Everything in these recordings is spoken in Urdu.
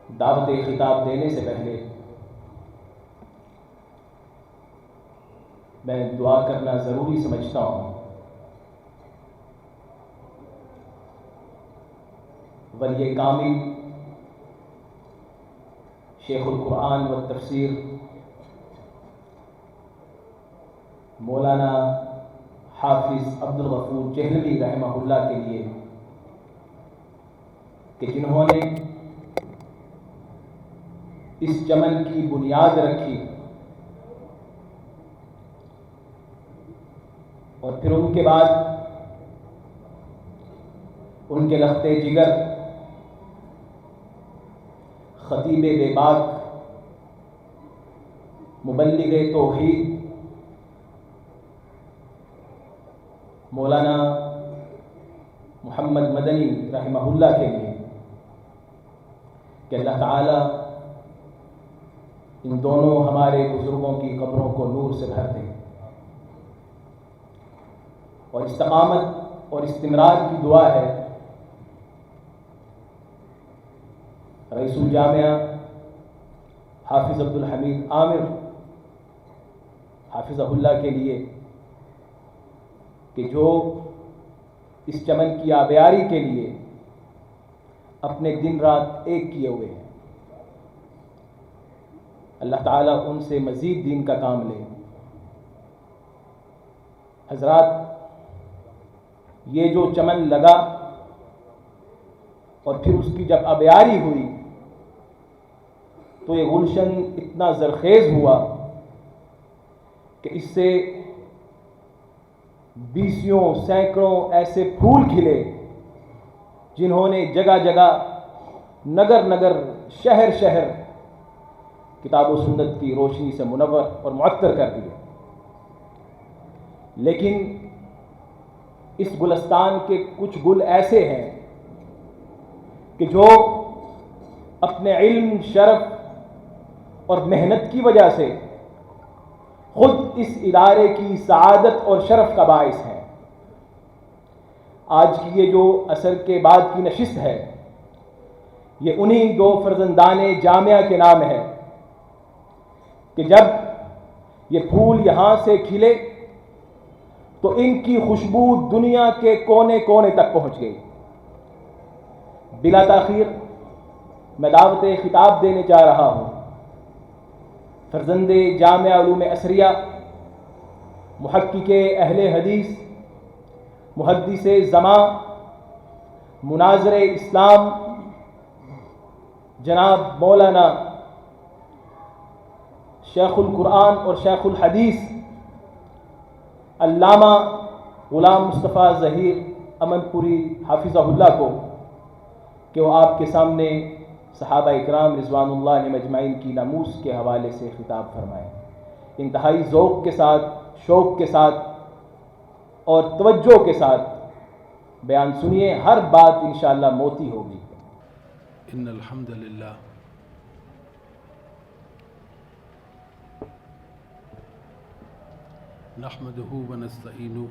دعوت خطاب دینے سے پہلے میں دعا کرنا ضروری سمجھتا ہوں۔ ولی کامل شیخ القرآن و تفسیر مولانا حافظ عبدالغفور چہلوی رحمہ اللہ کے لیے کہ جنہوں نے اس چمن کی بنیاد رکھی اور پھر ان کے بعد ان کے لخت جگر خطیب بے باک مبلغ توحید مولانا محمد مدنی رحمہ اللہ کے لیے کہ اللہ تعالی ان دونوں ہمارے بزرگوں کی قبروں کو نور سے بھر دے اور استقامت اور استمرار کی دعا ہے رئیس الجامعہ حافظ عبدالحمید عامر حافظہ اللہ کے لیے کہ جو اس چمن کی آبیاری کے لیے اپنے دن رات ایک کیے ہوئے ہیں، اللہ تعالیٰ ان سے مزید دین کا کام لے۔ حضرات، یہ جو چمن لگا اور پھر اس کی جب آبیاری ہوئی تو یہ گلشن اتنا زرخیز ہوا کہ اس سے بیسیوں سینکڑوں ایسے پھول کھلے جنہوں نے جگہ جگہ نگر نگر شہر شہر کتاب و سنت کی روشنی سے منور اور معطر کر دیے۔ لیکن اس گلستان کے کچھ گل ایسے ہیں کہ جو اپنے علم، شرف اور محنت کی وجہ سے خود اس ادارے کی سعادت اور شرف کا باعث ہیں۔ آج کی یہ جو عصر کے بعد کی نشست ہے، یہ انہی دو فرزندان جامعہ کے نام ہے کہ جب یہ پھول یہاں سے کھلے تو ان کی خوشبو دنیا کے کونے کونے تک پہنچ گئی۔ بلا تاخیر میں دعوت خطاب دینے جا رہا ہوں فرزند جامعہ علوم عصریہ، محقق اہل حدیث، محدث زمان، مناظر اسلام، جناب مولانا شیخ القرآن اور شیخ الحدیث علامہ غلام مصطفیٰ ظہیر امن پوری حافظہ اللہ کو کہ وہ آپ کے سامنے صحابہ اکرام رضوان اللہ علیہم اجمعین کی ناموس کے حوالے سے خطاب فرمائیں۔ انتہائی ذوق کے ساتھ، شوق کے ساتھ اور توجہ کے ساتھ بیان سنیے، ہر بات انشاءاللہ موتی ہوگی۔ ان الحمد للہ نحمده ونستعینه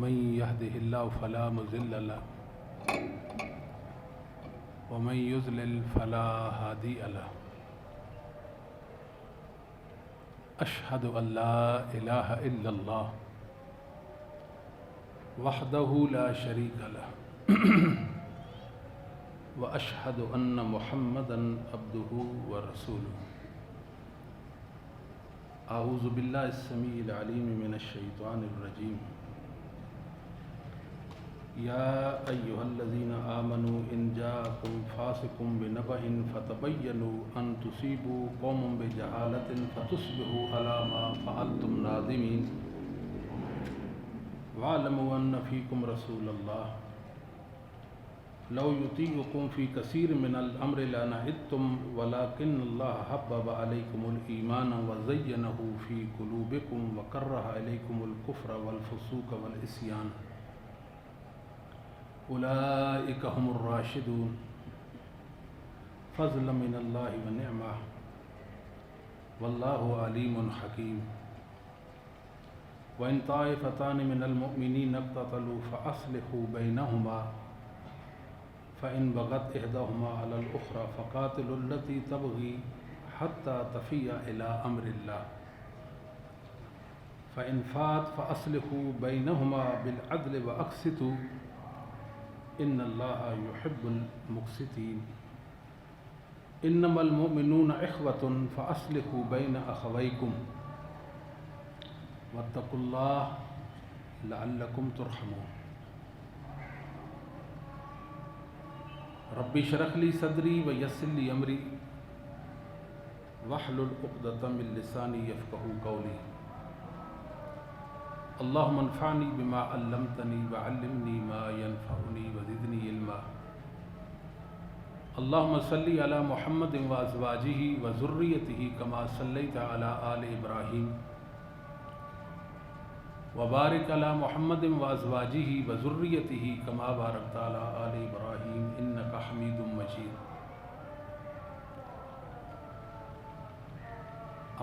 من يهده الله فلا مضل له ومن يضلل فلا هادي له اشهد ان لا اله الا الله وحده لا شريك له واشهد ان محمدا عبده ورسوله اعوذ باللہ السمیع العلیم من الشیطان الرجیم یا ایہا الذین آمنوا ان جاءکم فاسق بنبأ فتبینوا ان تصیبوا قوما بجہالۃ فتصبحوا علی ما فعلتم نادمین واعلموا ان فیکم رسول اللہ لو یطیعکم فی کثیر من الامر لعنتم ولکن اللہ حبب علیکم الایمان وزینہ فی قلوبکم وکرہ الیکم الکفر والفسوق والعصیان اولئک هم الراشدون فضلا من اللہ ونعمہ واللہ علیم حکیم وإن طائفتان من المؤمنين اقتتلوا فأصلحوا بينهما فإن بغت إحداهما على الأخرى فقاتلوا التي تبغي حتى تفيء إلى أمر الله فإن فات فأصلحوا بينهما بالعدل وأقسطوا إن الله يحب المقسطين إنما المؤمنون إخوة فأصلحوا بين أخويكم واتقوا الله لعلكم ترحمون ربی اشرح لی صدری ویسر لی امری واحلل عقدۃ من لسانی یفقهوا قولی اللهم انفعنی بما علمتنی وعلمنی ما ينفعنی وزدنی علما اللهم صل علی محمد وازواجہ وذریتہ کما صلیت علی آل ابراہیم وبارک علی محمد وازواجہ وذریتہ کما بارکت علی آل ابراہیم انک حمید مجید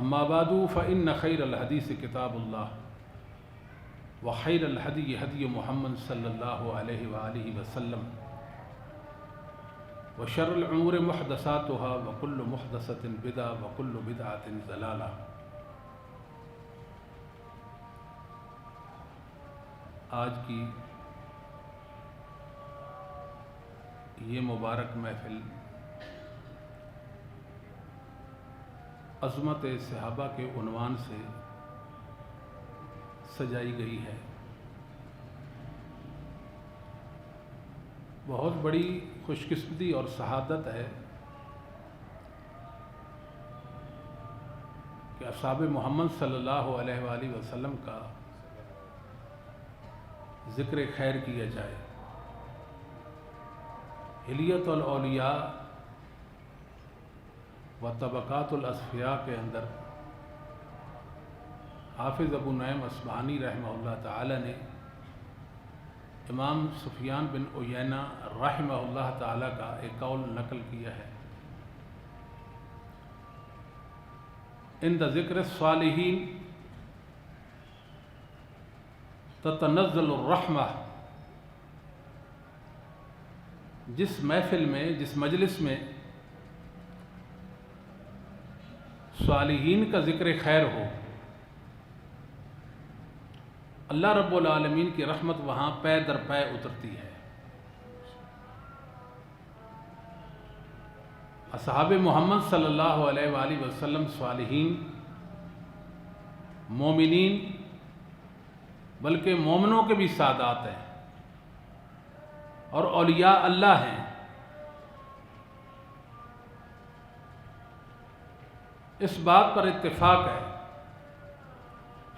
اما بعد فإن خیر الحدیث کتاب اللہ وخیر الہدی ہدی محمد صلی اللہ علیہ وآلہ وسلم وشر الامور محدثاتها وكل محدثۃ بدعۃ وكل بدعۃ ضلالہ آج کی یہ مبارک محفل عظمت صحابہ کے عنوان سے سجائی گئی ہے۔ بہت بڑی خوش قسمتی اور سعادت ہے کہ اصحاب محمد صلی اللہ علیہ وآلہ وسلم کا ذکر خیر کیا جائے۔ حلیت الاولیاء و طبقات الاصفیاء کے اندر حافظ ابو نعیم اصبہانی رحمہ اللہ تعالی نے امام سفیان بن عیینہ رحمہ اللہ تعالی کا ایک قول نقل کیا ہے، عند ذکر الصالحین تتنزل الرحمہ، جس محفل میں، جس مجلس میں صالحین کا ذکر خیر ہو، اللہ رب العالمین کی رحمت وہاں پے در پے اترتی ہے۔ اصحاب محمد صلی اللہ علیہ وآلہ وسلم صالحین، مومنین، بلکہ مومنوں کے بھی سادات ہیں اور اولیاء اللہ ہیں۔ اس بات پر اتفاق ہے،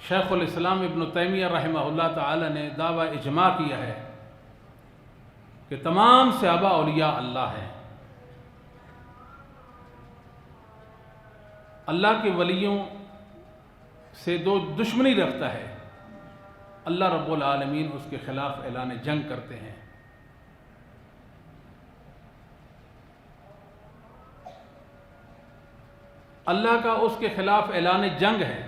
شیخ الاسلام ابن تیمیہ رحمہ اللہ تعالی نے دعویٰ اجماع کیا ہے کہ تمام صحابہ اولیاء اللہ ہیں۔ اللہ کے ولیوں سے جو دشمنی رکھتا ہے، اللہ رب العالمین اس کے خلاف اعلان جنگ کرتے ہیں۔ اللہ کا اس کے خلاف اعلان جنگ ہے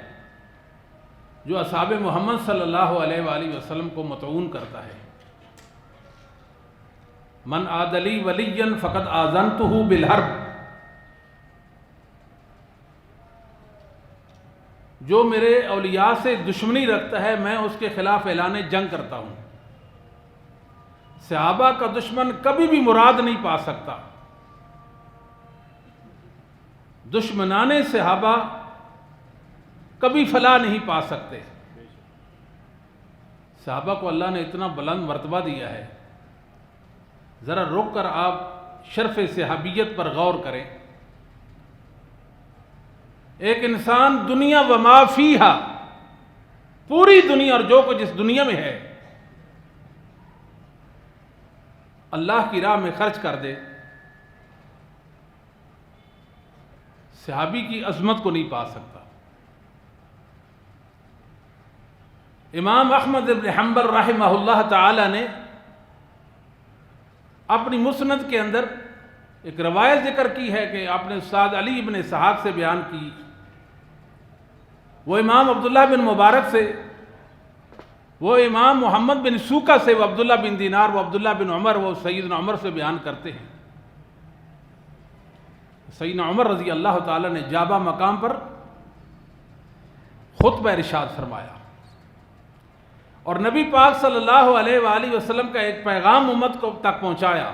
جو اصحاب محمد صلی اللہ علیہ وآلہ وسلم کو مطعون کرتا ہے۔ من عاد لی ولیا فقد آذنتہ بالحرب، جو میرے اولیاء سے دشمنی رکھتا ہے میں اس کے خلاف اعلان جنگ کرتا ہوں۔ صحابہ کا دشمن کبھی بھی مراد نہیں پا سکتا۔ دشمنان صحابہ کبھی فلاح نہیں پا سکتے۔ صحابہ کو اللہ نے اتنا بلند مرتبہ دیا ہے، ذرا رک کر آپ شرف صحابیت پر غور کریں۔ ایک انسان دنیا و ما فیہا، پوری دنیا اور جو کچھ اس دنیا میں ہے، اللہ کی راہ میں خرچ کر دے، صحابی کی عظمت کو نہیں پا سکتا۔ امام احمد بن حنبل رحمہ اللہ تعالی نے اپنی مسند کے اندر ایک روایت ذکر کی ہے کہ آپ نے استاد علی بن اسحاق سے بیان کی، وہ امام عبداللہ بن مبارک سے وہ امام محمد بن سوکا سے، وہ عبداللہ بن دینار، وہ عبداللہ بن عمر، وہ سیدنا عمر سے بیان کرتے ہیں، سیدنا عمر رضی اللہ تعالیٰ نے جابہ مقام پر خطبہ ارشاد فرمایا، اور نبی پاک صلی اللہ علیہ وآلہ وسلم کا ایک پیغام امت کو تک پہنچایا،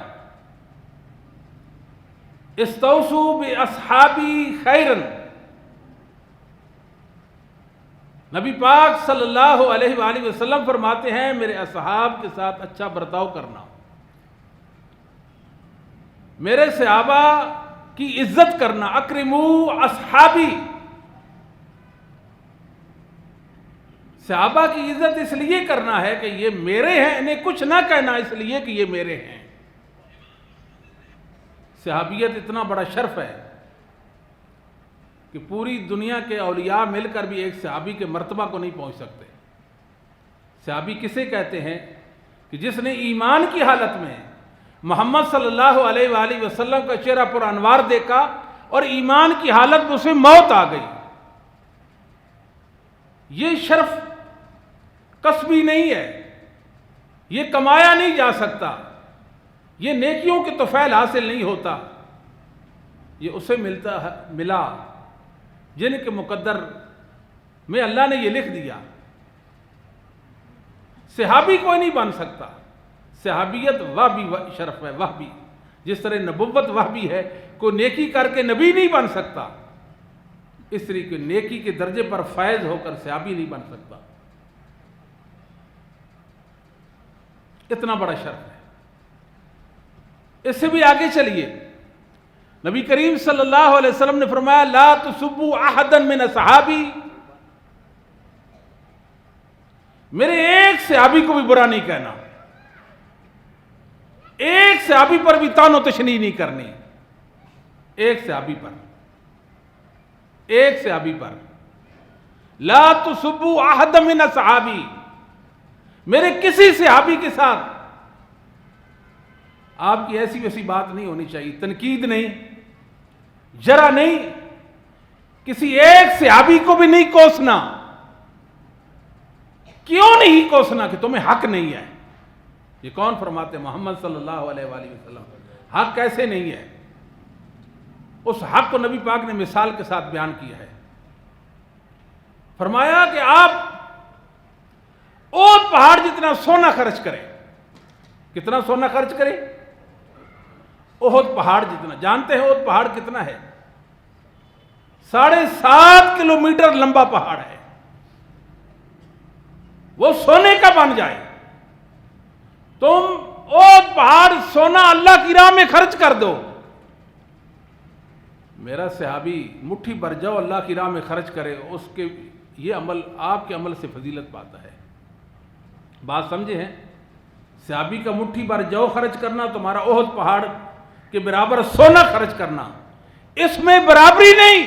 استوصوا باصحابی خیرا، نبی پاک صلی اللہ علیہ وآلہ وسلم فرماتے ہیں میرے اصحاب کے ساتھ اچھا برتاؤ کرنا، میرے صحابہ کی عزت کرنا، اکرموا اصحابی، صحابہ کی عزت اس لیے کرنا ہے کہ یہ میرے ہیں، انہیں کچھ نہ کہنا اس لیے کہ یہ میرے ہیں۔ صحابیت اتنا بڑا شرف ہے کہ پوری دنیا کے اولیاء مل کر بھی ایک صحابی کے مرتبہ کو نہیں پہنچ سکتے۔ صحابی کسے کہتے ہیں؟ کہ جس نے ایمان کی حالت میں محمد صلی اللہ علیہ وآلہ وسلم کا چہرہ پر انوار دیکھا اور ایمان کی حالت میں اسے موت آ گئی۔ یہ شرف کسبی نہیں ہے، یہ کمایا نہیں جا سکتا، یہ نیکیوں کے طفیل حاصل نہیں ہوتا، یہ اسے ملا جن کے مقدر میں اللہ نے یہ لکھ دیا۔ صحابی کوئی نہیں بن سکتا، صحابیت وہ بھی شرف ہے، وہ بھی جس طرح نبوت وہ بھی ہے، کوئی نیکی کر کے نبی نہیں بن سکتا، اس طریقے نیکی کے درجے پر فائز ہو کر صحابی نہیں بن سکتا۔ اتنا بڑا شرف ہے۔ اس سے بھی آگے چلیے، نبی کریم صلی اللہ علیہ وسلم نے فرمایا لا تسبوا احدا من اصحابی، میرے ایک صحابی کو بھی برا نہیں کہنا، ایک صحابی پر بھی طعن و تشنیع نہیں کرنی، ایک صحابی پر لا تسبوا احدا من اصحابی، میرے کسی صحابی کے ساتھ آپ کی ایسی ویسی بات نہیں ہونی چاہیے، تنقید نہیں، جرح نہیں، کسی ایک صحابی کو بھی نہیں کوسنا۔ کیوں نہیں کوسنا؟ کہ تمہیں حق نہیں ہے۔ یہ کون فرماتے؟ محمد صلی اللہ علیہ وآلہ وسلم۔ حق کیسے نہیں ہے؟ اس حق کو نبی پاک نے مثال کے ساتھ بیان کیا ہے، فرمایا کہ آپ احد پہاڑ جتنا سونا خرچ کریں۔ کتنا سونا خرچ کریں؟ احد پہاڑ جتنا۔ جانتے ہیں احد پہاڑ کتنا ہے؟ 7.5 کلومیٹر لمبا پہاڑ ہے۔ وہ سونے کا بن جائے، تم احد پہاڑ سونا اللہ کی راہ میں خرچ کر دو، میرا صحابی مٹھی بھر جاؤ اللہ کی راہ میں خرچ کرے، اس کے یہ عمل آپ کے عمل سے فضیلت پاتا ہے۔ بات سمجھے ہیں؟ صحابی کا مٹھی بھر جو خرچ کرنا، تمہارا احد پہاڑ کے برابر سونا خرچ کرنا، اس میں برابری نہیں،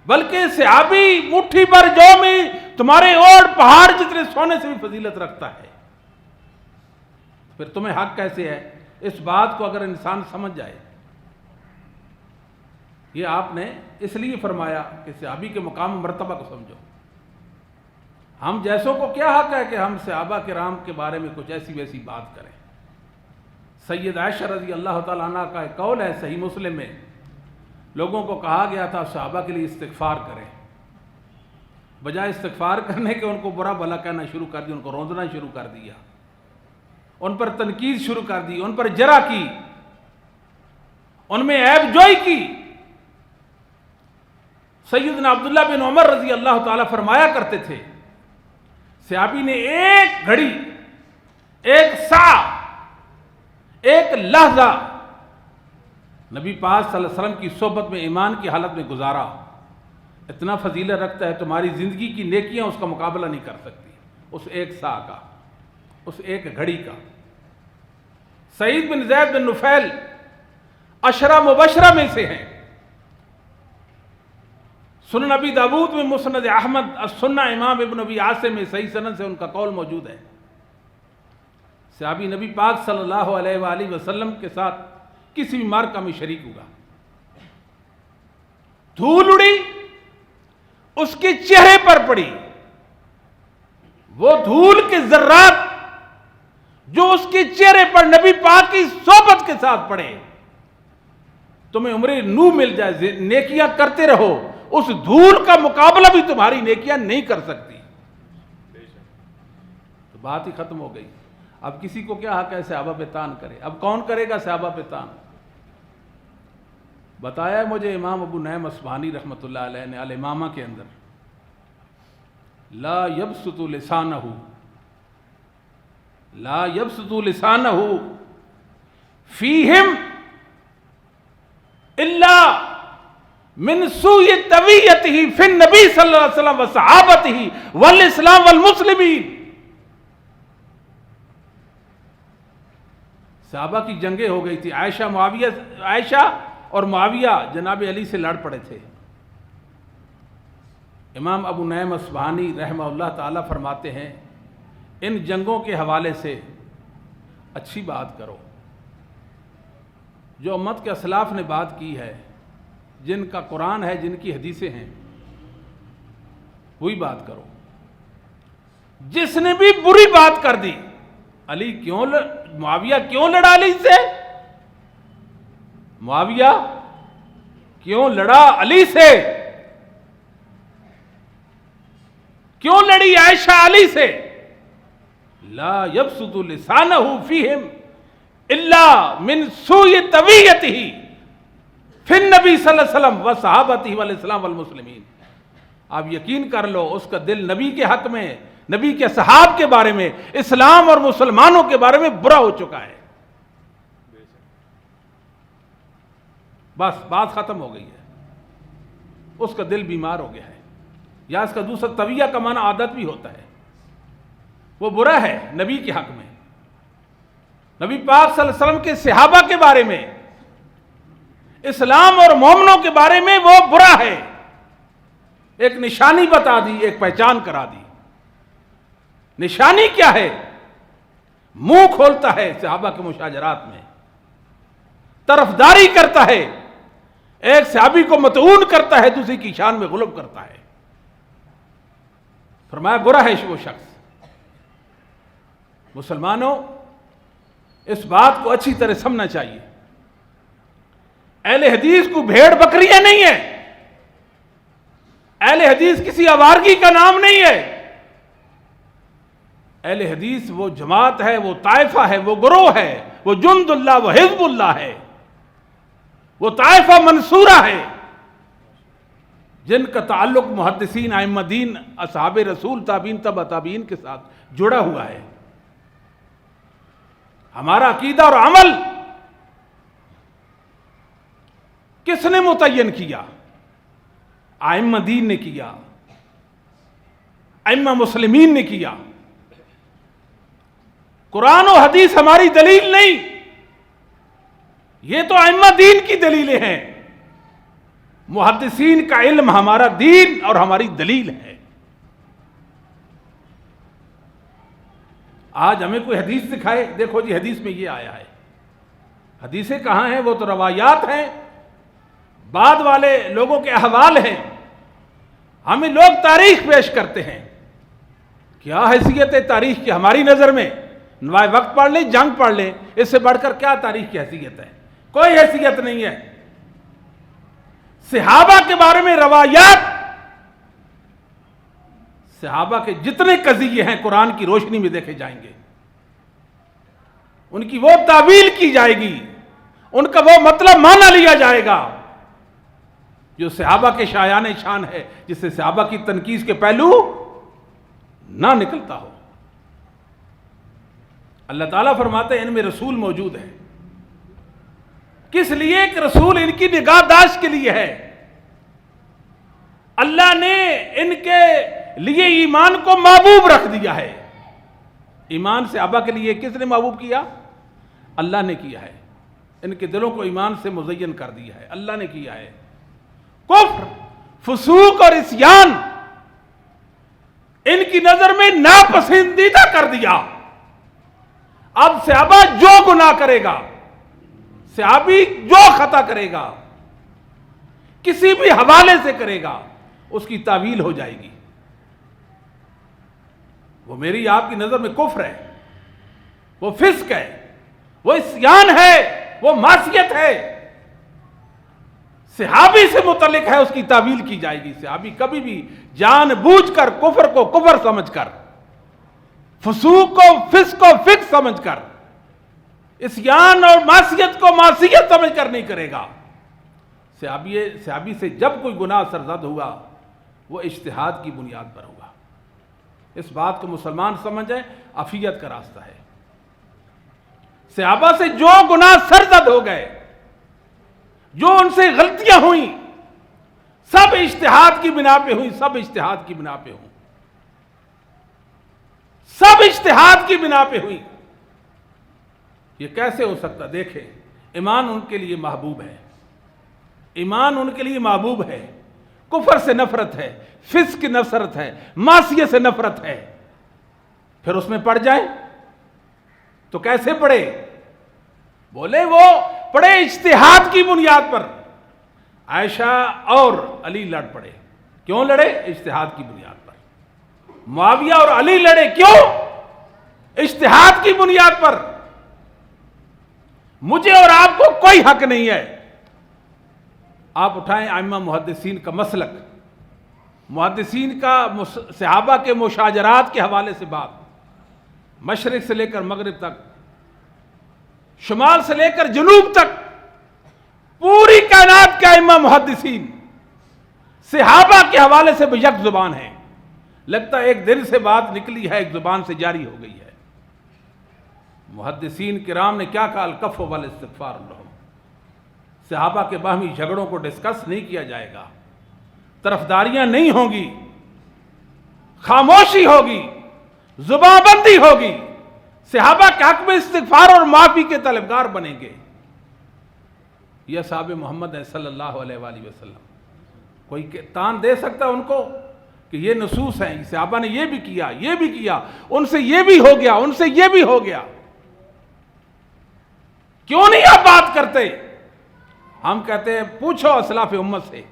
بلکہ صحابی مٹھی بھر جو میں تمہارے احد پہاڑ جتنے سونے سے بھی فضیلت رکھتا ہے۔ پھر تمہیں حق کیسے ہے؟ اس بات کو اگر انسان سمجھ جائے، یہ آپ نے اس لیے فرمایا کہ صحابی کے مقام مرتبہ کو سمجھو۔ ہم جیسوں کو کیا حق ہے کہ ہم صحابہ کرام کے بارے میں کچھ ایسی ویسی بات کریں؟ سید عائشہ رضی اللہ تعالیٰ عنہ کا ایک قول ہے صحیح مسلم میں، لوگوں کو کہا گیا تھا صحابہ کے لیے استغفار کریں، بجائے استغفار کرنے کے ان کو برا بھلا کہنا شروع کر دیا، ان کو روندنا شروع کر دیا، ان پر تنقید شروع کر دی، ان پر جرح کی، ان میں عیب جوئی کی۔ سیدنا عبداللہ بن عمر رضی اللہ تعالیٰ فرمایا کرتے تھے، صحابی نے ایک گھڑی، ایک ساعت، ایک لحظہ نبی پاک صلی اللہ علیہ وسلم کی صحبت میں ایمان کی حالت میں گزارا، اتنا فضیلت رکھتا ہے، تمہاری زندگی کی نیکیاں اس کا مقابلہ نہیں کر سکتی، اس ایک ساعت کا، اس ایک گھڑی کا۔ سعید بن زید بن نفیل عشرہ مبشرہ میں سے ہیں، سنن ابی داود میں، مسند احمد، السنہ امام ابن ابی عاصم میں صحیح سند سے ان کا قول موجود ہے۔ صحابی نبی پاک صلی اللہ علیہ وآلہ وسلم کے ساتھ کسی بھی معرکہ میں شریک ہوگا، دھول اڑی، اس کے چہرے پر پڑی، وہ دھول کے ذرات جو اس کے چہرے پر نبی پاک کی صحبت کے ساتھ پڑے، تمہیں عمر نو مل جائے، نیکیاں کرتے رہو، اس دھول کا مقابلہ بھی تمہاری نیکیاں نہیں کر سکتی. تو بات ہی ختم ہو گئی. اب کسی کو کیا حق ہے صحابہ پہ تان کرے؟ اب کون کرے گا صحابہ پہ تان؟ بتایا مجھے امام ابو نعیم اصفہانی رحمۃ اللہ علیہ نے الامامہ کے اندر، لا یبسط لسانہ فیہم الا من سوء طویتہ فی النبی صلی اللہ علیہ وسلم وصحابتہ والاسلام والمسلمین. صحابہ کی جنگیں ہو گئی تھی. عائشہ اور معاویہ جناب علی سے لڑ پڑے تھے. امام ابو نعیم اصفہانی رحمہ اللہ تعالی فرماتے ہیں ان جنگوں کے حوالے سے اچھی بات کرو. جو امت کے اسلاف نے بات کی ہے، جن کا قرآن ہے، جن کی حدیثیں ہیں، وہی بات کرو. جس نے بھی بری بات کر دی، معاویہ کیوں لڑا علی سے؟ معاویہ کیوں لڑا علی سے؟ کیوں لڑی عائشہ علی سے؟ لا یبسط لسانہ فیہم الا من سوء طویتہ فی النبی صلی اللہ علیہ وسلم وصحابتہ والاسلام والمسلمین. آپ یقین کر لو اس کا دل نبی کے حق میں، نبی کے صحاب کے بارے میں، اسلام اور مسلمانوں کے بارے میں برا ہو چکا ہے. بس بات ختم ہو گئی ہے. اس کا دل بیمار ہو گیا ہے. یا اس کا دوسرا طویہ کا معنی عادت بھی ہوتا ہے. وہ برا ہے نبی کے حق میں، نبی پاک صلی اللہ علیہ وسلم کے صحابہ کے بارے میں، اسلام اور مومنوں کے بارے میں وہ برا ہے. ایک نشانی بتا دی، ایک پہچان کرا دی. نشانی کیا ہے؟ منہ کھولتا ہے صحابہ کے مشاجرات میں، طرفداری کرتا ہے، ایک صحابی کو مطعون کرتا ہے، دوسری کی شان میں غلب کرتا ہے. فرمایا برا ہے وہ شخص. مسلمانوں اس بات کو اچھی طرح سمجھنا چاہیے. اہل حدیث کو بھیڑ بکریاں نہیں ہے. اہل حدیث کسی آوارگی کا نام نہیں ہے. اہل حدیث وہ جماعت ہے، وہ طائفہ ہے، وہ گروہ ہے، وہ جند اللہ، وہ حزب اللہ ہے، وہ طائفہ منصورہ ہے جن کا تعلق محدثین، ائمہ دین، اصحاب رسول، تابعین، تبع تابعین کے ساتھ جڑا ہوا ہے. ہمارا عقیدہ اور عمل کس نے متعین کیا؟ ائمہ دین نے کیا، ائمہ مسلمین نے کیا. قرآن و حدیث ہماری دلیل نہیں، یہ تو ائمہ دین کی دلیلیں ہیں. محدثین کا علم ہمارا دین اور ہماری دلیل ہے. آج ہمیں کوئی حدیث دکھائے، دیکھو جی حدیث میں یہ آیا ہے. حدیثیں کہاں ہیں؟ وہ تو روایات ہیں، بعد والے لوگوں کے احوال ہیں. ہمیں لوگ تاریخ پیش کرتے ہیں. کیا حیثیت ہے تاریخ کی ہماری نظر میں؟ نوائے وقت پڑھ لیں، جنگ پڑھ لیں، اس سے بڑھ کر کیا تاریخ کی حیثیت ہے؟ کوئی حیثیت نہیں ہے. صحابہ کے بارے میں روایات، صحابہ کے جتنے قضیے ہیں قرآن کی روشنی میں دیکھے جائیں گے. ان کی وہ تعویل کی جائے گی، ان کا وہ مطلب مانا لیا جائے گا جو صحابہ کے شایان شان ہے، جس سے صحابہ کی تنقیص کے پہلو نہ نکلتا ہو. اللہ تعالیٰ فرماتے ہیں ان میں رسول موجود ہے. کس لیے؟ ایک رسول ان کی نگہداشت کے لیے ہے. اللہ نے ان کے لیے ایمان کو محبوب رکھ دیا ہے. ایمان صحابہ کے لیے کس نے محبوب کیا؟ اللہ نے کیا ہے. ان کے دلوں کو ایمان سے مزین کر دیا ہے، اللہ نے کیا ہے. کفر، فسوق اور عصیان ان کی نظر میں ناپسندیدہ کر دیا. اب صحابہ جو گناہ کرے گا، صحابی جو خطا کرے گا، کسی بھی حوالے سے کرے گا، اس کی تعویل ہو جائے گی. وہ میری آپ کی نظر میں کفر ہے، وہ فسق ہے، وہ عصیان ہے، وہ معصیت ہے۔ صحابی سے متعلق ہے، اس کی تعویل کی جائے گی۔ صحابی کبھی بھی جان بوجھ کر کفر کو کفر سمجھ کر، فسوق کو فسق کو فسق سمجھ کر، عصیان اور معصیت کو معصیت سمجھ کر نہیں کرے گا۔ صحابی سے جب کوئی گناہ سرزد ہوا وہ اجتہاد کی بنیاد پر ہوا۔ اس بات کو مسلمان سمجھیں، عافیت کا راستہ ہے۔ صحابہ سے جو گناہ سرزد ہو گئے، جو ان سے غلطیاں ہوئیں، سب اجتہاد کی بنا پہ ہوئیں، سب اجتہاد کی بنا پہ ہوئیں، سب اجتہاد کی بنا پہ ہوئیں۔ یہ کیسے ہو سکتا؟ دیکھیں، ایمان ان کے لیے محبوب ہے، ایمان ان کے لیے محبوب ہے، کفر سے نفرت ہے، فسق کی نفرت ہے، معصیت سے نفرت ہے، پھر اس میں پڑ جائیں تو کیسے پڑے؟ بولے وہ پڑے اجتہاد کی بنیاد پر۔ عائشہ اور علی لڑ پڑے، کیوں لڑے؟ اجتہاد کی بنیاد پر۔ معاویہ اور علی لڑے، کیوں؟ اجتہاد کی بنیاد پر۔ مجھے اور آپ کو کوئی حق نہیں ہے۔ آپ اٹھائیں ائمہ محدثین کا مسلک، محدثین کا صحابہ کے مشاجرات کے حوالے سے بات، مشرق سے لے کر مغرب تک، شمال سے لے کر جنوب تک، پوری کائنات کے ائمہ محدثین صحابہ کے حوالے سے بھی یک زبان ہیں۔ لگتا ہے ایک دل سے بات نکلی ہے، ایک زبان سے جاری ہو گئی ہے۔ محدثین کرام نے کیا کہا؟ الکف والاستغفار لہم۔ صحابہ کے باہمی جھگڑوں کو ڈسکس نہیں کیا جائے گا، طرفداریاں نہیں ہوں گی، خاموشی ہوگی، زبان بندی ہوگی، صحابہ کے حق میں استغفار اور معافی کے طلبگار بنیں گے۔ یہ اصحاب محمد ہے صلی اللہ علیہ وآلہ وسلم۔ کوئی تان دے سکتا ان کو کہ یہ نصوص ہیں، صحابہ نے یہ بھی کیا، یہ بھی کیا، ان سے یہ بھی ہو گیا، ان سے یہ بھی ہو گیا؟ کیوں نہیں آپ بات کرتے؟ ہم کہتے ہیں پوچھو اسلاف امت سے،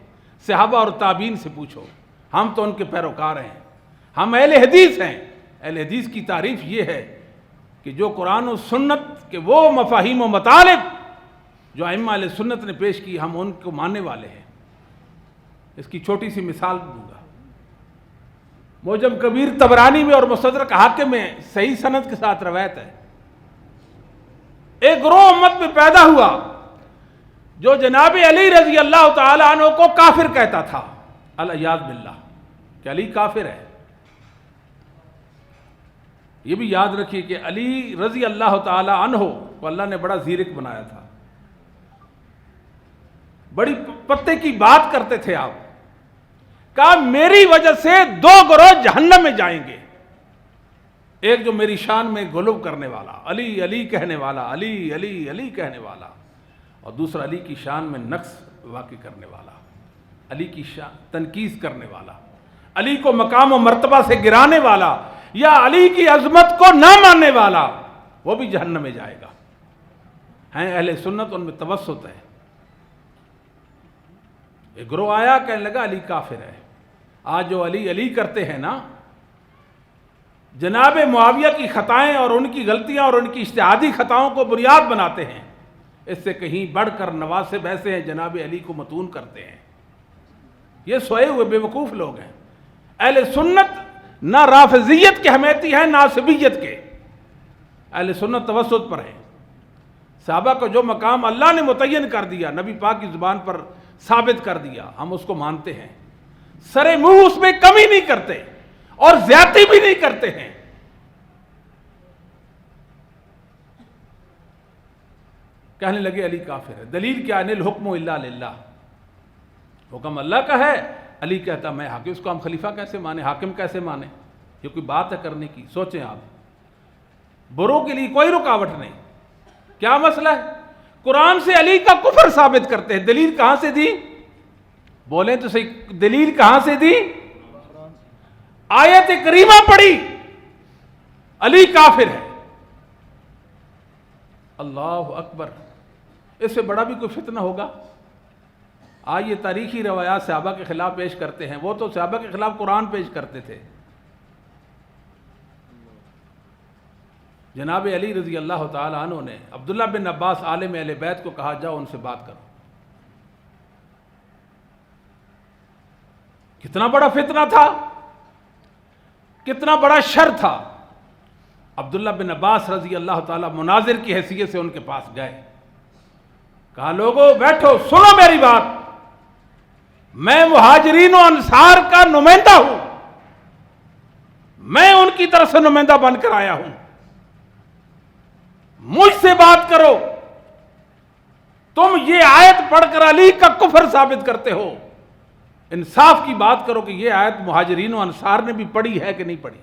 صحابہ اور تابعین سے پوچھو، ہم تو ان کے پیروکار ہیں، ہم اہل حدیث ہیں۔ اہل حدیث کی تعریف یہ ہے کہ جو قرآن و سنت کے وہ مفاہیم و مطالب جو ائمہ اہل سنت نے پیش کی، ہم ان کو ماننے والے ہیں۔ اس کی چھوٹی سی مثال دوں گا۔ معجم کبیر طبرانی میں اور مستدرک حاکم میں صحیح سند کے ساتھ روایت ہے، ایک گروہ امت میں پیدا ہوا جو جناب علی رضی اللہ تعالی عنہ کو کافر کہتا تھا، العیاذ باللہ، کہ علی کافر ہے۔ یہ بھی یاد رکھیے کہ علی رضی اللہ تعالی عنہ کو اللہ نے بڑا زیرک بنایا تھا، بڑی پتے کی بات کرتے تھے آپ۔ کہا میری وجہ سے دو گروہ جہنم میں جائیں گے، ایک جو میری شان میں غلو کرنے والا، علی علی کہنے والا، علی علی علی کہنے والا، اور دوسرا علی کی شان میں نقص واقع کرنے والا، علی کی شان تنقیص کرنے والا، علی کو مقام و مرتبہ سے گرانے والا، یا علی کی عظمت کو نہ ماننے والا، وہ بھی جہنم میں جائے گا۔ ہیں اہل سنت، ان میں توسط ہے۔ ایک گروہ آیا کہنے لگا علی کافر ہے۔ آج جو علی علی کرتے ہیں نا، جناب معاویہ کی خطائیں اور ان کی غلطیاں اور ان کی اجتہادی خطاؤں کو بنیاد بناتے ہیں، اس سے کہیں بڑھ کر نواسب ایسے ہیں جناب علی کو متون کرتے ہیں۔ یہ سوئے ہوئے بے وقوف لوگ ہیں۔ اہل سنت نہ رافضیت کے حمیتی ہیں نہ ناصبیت کے، اہل سنت توسط پر ہیں۔ صحابہ کو جو مقام اللہ نے متعین کر دیا، نبی پاک کی زبان پر ثابت کر دیا، ہم اس کو مانتے ہیں، سرے منہ اس میں کمی نہیں کرتے اور زیادتی بھی نہیں کرتے ہیں۔ کہنے لگے علی کافر ہے، دلیل کیا؟ ان الحکم الا للہ، حکم اللہ کا ہے، علی کہتا میں حاکم، اس کو ہم خلیفہ کیسے مانے، حاکم کیسے مانے؟ یہ کوئی بات ہے کرنے کی؟ سوچیں آپ، بروں کے لیے کوئی رکاوٹ نہیں۔ کیا مسئلہ ہے؟ قرآن سے علی کا کفر ثابت کرتے ہیں، دلیل کہاں سے دی؟ بولیں تو صحیح، دلیل کہاں سے دی؟ آیت کریمہ پڑھی، علی کافر ہے۔ اللہ اکبر، اس سے بڑا بھی کوئی فتنہ ہوگا؟ آج یہ تاریخی روایات صحابہ کے خلاف پیش کرتے ہیں، وہ تو صحابہ کے خلاف قرآن پیش کرتے تھے۔ جناب علی رضی اللہ تعالی عنہ نے عبداللہ بن عباس عالم اہل بیت کو کہا جاؤ ان سے بات کرو. کتنا بڑا فتنہ تھا، کتنا بڑا شر تھا. عبداللہ بن عباس رضی اللہ تعالی مناظر کی حیثیت سے ان کے پاس گئے، کہا لوگو بیٹھو سنو میری بات، میں مہاجرین و انصار کا نمائندہ ہوں، میں ان کی طرف سے نمائندہ بن کر آیا ہوں، مجھ سے بات کرو. تم یہ آیت پڑھ کر علی کا کفر ثابت کرتے ہو، انصاف کی بات کرو کہ یہ آیت مہاجرین و انصار نے بھی پڑھی ہے کہ نہیں پڑھی.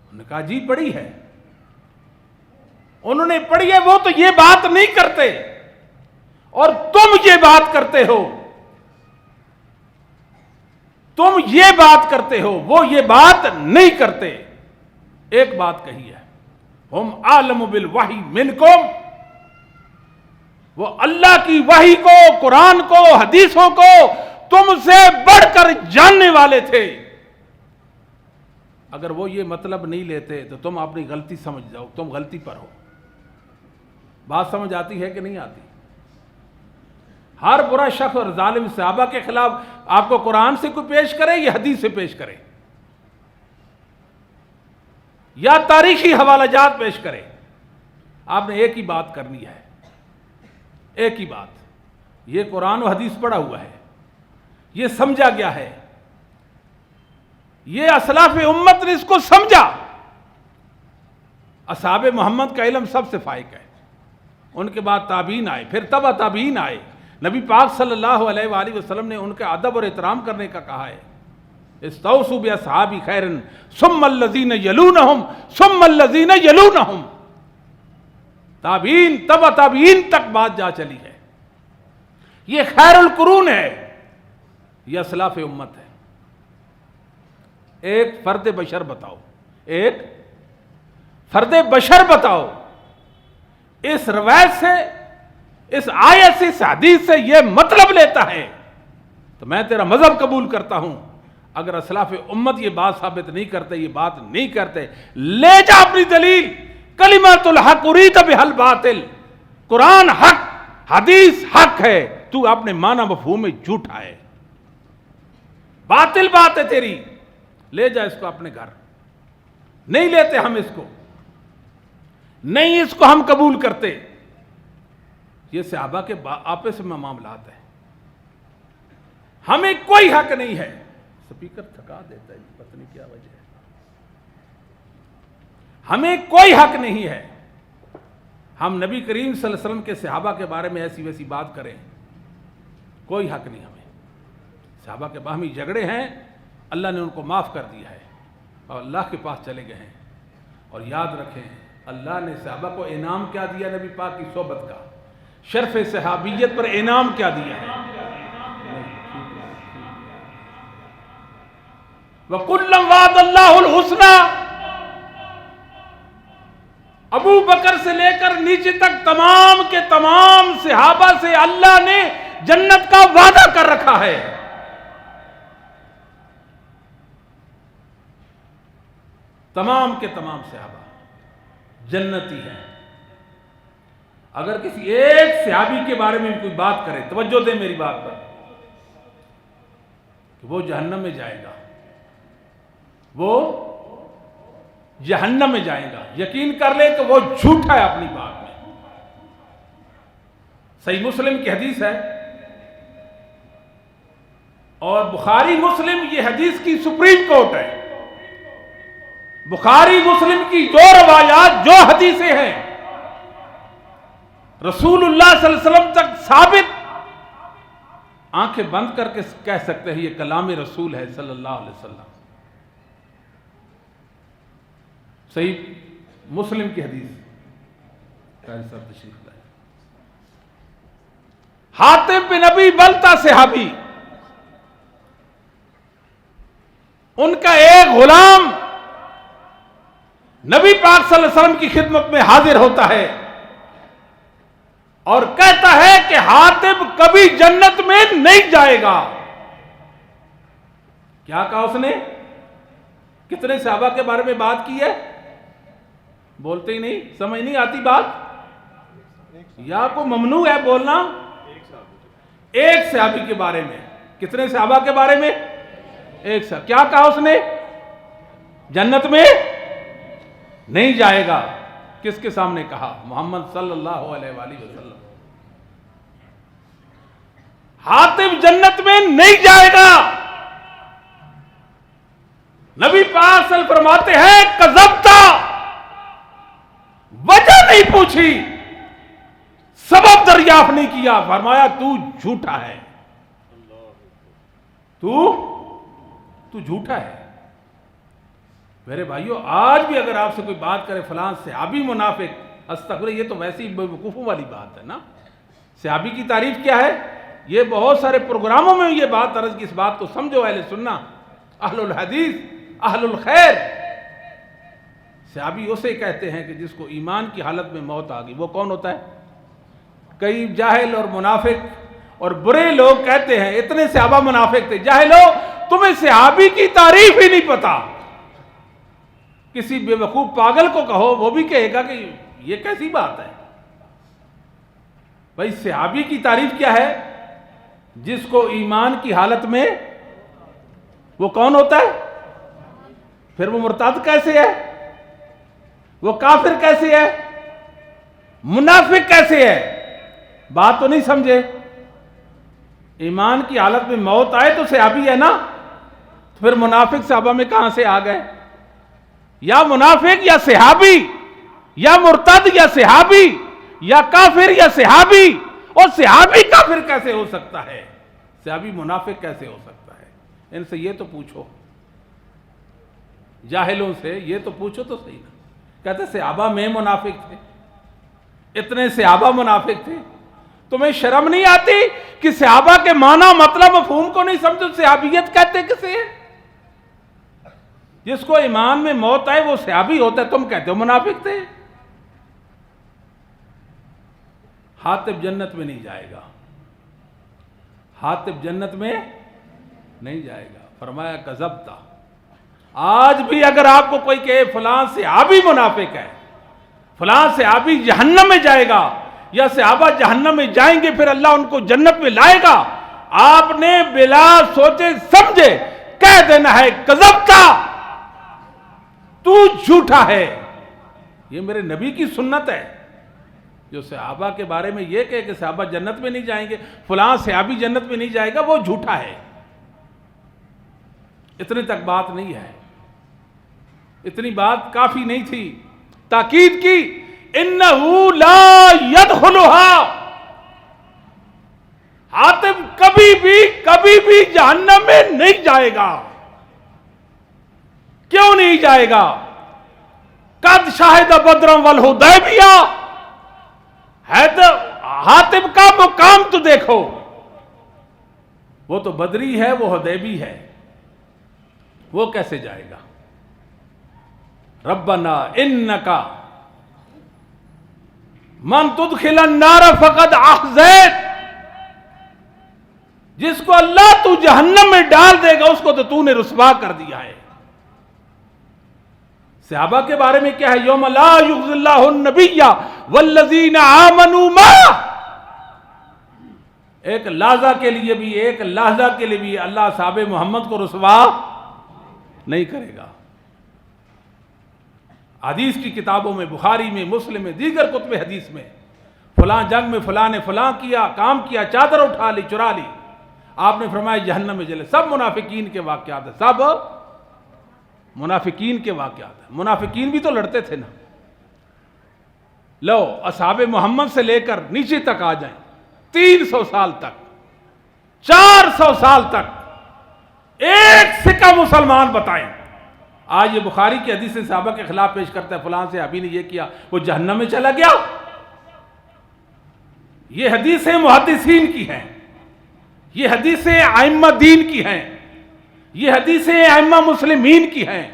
انہوں نے کہا جی پڑھی ہے. انہوں نے پڑھی ہے، وہ تو یہ بات نہیں کرتے اور تم یہ بات کرتے ہو، تم یہ بات کرتے ہو، وہ یہ بات نہیں کرتے. ایک بات کہی ہے، ہم عالم بالوحی منکم، وہ اللہ کی وحی کو، قرآن کو، حدیثوں کو تم سے بڑھ کر جاننے والے تھے. اگر وہ یہ مطلب نہیں لیتے تو تم اپنی غلطی سمجھ جاؤ، تم غلطی پر ہو. بات سمجھ آتی ہے کہ نہیں آتی؟ ہر برا شخص اور ظالم صحابہ کے خلاف آپ کو قرآن سے کوئی پیش کرے یا حدیث سے پیش کرے یا تاریخی حوالہ جات پیش کرے، آپ نے ایک ہی بات کرنی ہے، ایک ہی بات. یہ قرآن و حدیث پڑھا ہوا ہے، یہ سمجھا گیا ہے، یہ اسلاف امت نے اس کو سمجھا. اصحاب محمد کا علم سب سے فائق ہے، ان کے بعد تابعین آئے، پھر تبع تابعین آئے. نبی پاک صلی اللہ علیہ وآلہ وسلم نے ان کے ادب اور احترام کرنے کا کہا ہے، استوصوا باصحابی خیرا ثم الذین یلونہم ثم الذین یلونہم. تابعین تبع تابعین تک بات جا چلی ہے. یہ خیر القرون ہے، یہ اسلاف امت ہے. ایک فرد بشر بتاؤ، ایک فرد بشر بتاؤ اس روایت سے، اس آیت سے، اس حدیث سے یہ مطلب لیتا ہے تو میں تیرا مذہب قبول کرتا ہوں. اگر اسلاف امت یہ بات ثابت نہیں کرتے، یہ بات نہیں کرتے، لے جا اپنی دلیل. کلمۃ الحق ارید بہا الباطل، قرآن حق، حدیث حق ہے، تو اپنے معنی مفہوم میں جھوٹا ہے، باطل بات ہے تیری. لے جا اس کو اپنے گھر. نہیں لیتے ہم اس کو، نہیں اس کو ہم قبول کرتے. یہ صحابہ کے آپس میں معاملات ہیں، ہمیں کوئی حق نہیں ہے. سپیکر تھکا دیتا ہے، پتہ نہیں کیا وجہ ہے. ہمیں کوئی حق نہیں ہے ہم نبی کریم صلی اللہ علیہ وسلم کے صحابہ کے بارے میں ایسی ویسی بات کریں. کوئی حق نہیں ہمیں. صحابہ کے باہمی جھگڑے ہیں، اللہ نے ان کو معاف کر دیا ہے اور اللہ کے پاس چلے گئے ہیں. اور یاد رکھیں اللہ نے صحابہ کو انعام کیا دیا، نبی پاک کی صحبت کا، شرف صحابیت پر انعام کیا دیا ہے. وَكُلًّا وَعَدَ اللَّهُ الْحُسْنَى. ابو بکر سے لے کر نیچے تک تمام کے تمام صحابہ سے اللہ نے جنت کا وعدہ کر رکھا ہے. تمام کے تمام صحابہ جنتی ہیں. اگر کسی ایک صحابی کے بارے میں کوئی بات کرے، توجہ دیں میری بات پر، کہ وہ جہنم میں جائے گا، وہ جہنم میں جائے گا، یقین کر لے کہ وہ جھوٹا ہے اپنی بات میں. صحیح مسلم کی حدیث ہے اور بخاری مسلم یہ حدیث کی سپریم کورٹ ہے. بخاری مسلم کی جو روایات، جو حدیثیں ہیں رسول اللہ صلی اللہ علیہ وسلم تک ثابت، آنکھیں بند کر کے کہہ سکتے ہیں یہ کلام رسول ہے صلی اللہ علیہ وسلم. صحیح مسلم کی حدیث. صاحب تشریف لائے. حاتم بن ابی بلتہ صحابی، ان کا ایک غلام نبی پاک صلی اللہ علیہ وسلم کی خدمت میں حاضر ہوتا ہے اور کہتا ہے کہ حاتم کبھی جنت میں نہیں جائے گا. کیا کہا اس نے؟ کتنے صحابہ کے بارے میں بات کی ہے؟ بولتے ہی نہیں، سمجھ نہیں آتی بات، یا کو ممنوع ہے بولنا؟ ایک صحابی کے بارے میں، کتنے صحابہ کے بارے میں؟ ایک صحابہ. کیا کہا اس نے؟ جنت میں نہیں جائے گا. کس کے سامنے کہا؟ محمد صلی اللہ علیہ وآلہ وسلم. حاتب جنت میں نہیں جائے گا. نبی پاک صلی اللہ علیہ وسلم فرماتے ہیں کذبتا، وجہ نہیں پوچھی، سبب دریافت نہیں کیا، فرمایا تو جھوٹا ہے، تو جھوٹا ہے. میرے بھائیو، آج بھی اگر آپ سے کوئی بات کرے فلاں صحابی منافق، استغفر، یہ تو ویسی بیوقوفوں والی بات ہے نا. صحابی کی تعریف کیا ہے؟ یہ بہت سارے پروگراموں میں یہ بات عرض کی، اس بات کو سمجھو اہل سنہ، اہل الحدیث، اہل الخیر. صحابی اسے کہتے ہیں کہ جس کو ایمان کی حالت میں موت آ گئی. وہ کون ہوتا ہے؟ کئی جاہل اور منافق اور برے لوگ کہتے ہیں اتنے صحابہ منافق تھے. جاہلو، تمہیں صحابی کی تعریف ہی نہیں پتا. کسی بے وقوف پاگل کو کہو، وہ بھی کہے گا کہ یہ کیسی بات ہے. بھائی صحابی کی تعریف کیا ہے؟ جس کو ایمان کی حالت میں، وہ کون ہوتا ہے؟ پھر وہ مرتد کیسے ہے؟ وہ کافر کیسے ہے؟ منافق کیسے ہے؟ بات تو نہیں سمجھے. ایمان کی حالت میں موت آئے تو صحابی ہے نا. پھر منافق صحابہ میں کہاں سے آ گئے؟ یا منافق یا صحابی، یا مرتد یا صحابی، یا کافر یا صحابی. اور صحابی کافر کیسے ہو سکتا ہے؟ صحابی منافق کیسے ہو سکتا ہے؟ ان سے یہ تو پوچھو، جاہلوں سے یہ تو پوچھو تو صحیح نا. کہتے صحابہ میں منافق تھے، اتنے صحابہ منافق تھے. تمہیں شرم نہیں آتی کہ صحابہ کے معنی مطلب مفہوم کو نہیں سمجھو؟ صحابیت کہتے کسے ہیں؟ جس کو ایمان میں موت آئے وہ صحابی ہوتا ہے، تم کہتے ہو منافق تھے. حاتب جنت میں نہیں جائے گا. حاتب جنت میں نہیں جائے گا. فرمایا کذبتا. آج بھی اگر آپ کو کوئی کہے فلاں صحابی منافق ہے، فلاں صحابی جہنم میں جائے گا، یا صحابہ جہنم میں جائیں گے پھر اللہ ان کو جنت میں لائے گا، آپ نے بلا سوچے سمجھے کہہ دینا ہے کذبتا، تو جھوٹا ہے. یہ میرے نبی کی سنت ہے. جو صحابہ کے بارے میں یہ کہے کہ صحابہ جنت میں نہیں جائیں گے، فلاں صحابی جنت میں نہیں جائے گا، وہ جھوٹا ہے. اتنے تک بات نہیں ہے، اتنی بات کافی نہیں تھی. تاکید کی انہو لا یدخلھا، حاتب کبھی بھی جہنم میں نہیں جائے گا. کیوں نہیں جائے گا؟ قد شاہد بدرا والحدیبیہ. حاتب کا مقام تو دیکھو، وہ تو بدری ہے، وہ حدیبی ہے، وہ کیسے جائے گا؟ ربنا انکا من تدخل النار فقد اخزیت. جس کو اللہ تو جہنم میں ڈال دے گا اس کو تو نے رسوا کر دیا ہے. صحابہ کے بارے میں کیا ہے؟ یوم لا یخزی اللہ النبی والذین آمنوا معہ. ایک لحظہ کے لیے بھی اللہ صحابہ محمد کو رسوا نہیں کرے گا. حدیث کی کتابوں میں، بخاری میں، مسلم میں، دیگر کتب حدیث میں، فلاں جنگ میں فلاں نے فلاں کیا، کام کیا، چادر اٹھا لی، چرا لی، آپ نے فرمایا جہنم میں جلے. سب منافقین کے واقعات ہیں، سب منافقین کے واقعات ہیں. منافقین بھی تو لڑتے تھے نا. لو اصحاب محمد سے لے کر نیچے تک آ جائیں، 300 سال تک، 400 سال تک ایک سکہ مسلمان بتائیں. آج یہ بخاری کی حدیث صحابہ کے خلاف پیش کرتا ہے، فلاں صحابی نے یہ کیا، وہ جہنم میں چلا گیا. یہ حدیثیں محدثین کی ہیں، یہ حدیثیں ائمہ دین کی ہیں، یہ حدیثیں ائمہ مسلمین کی ہیں.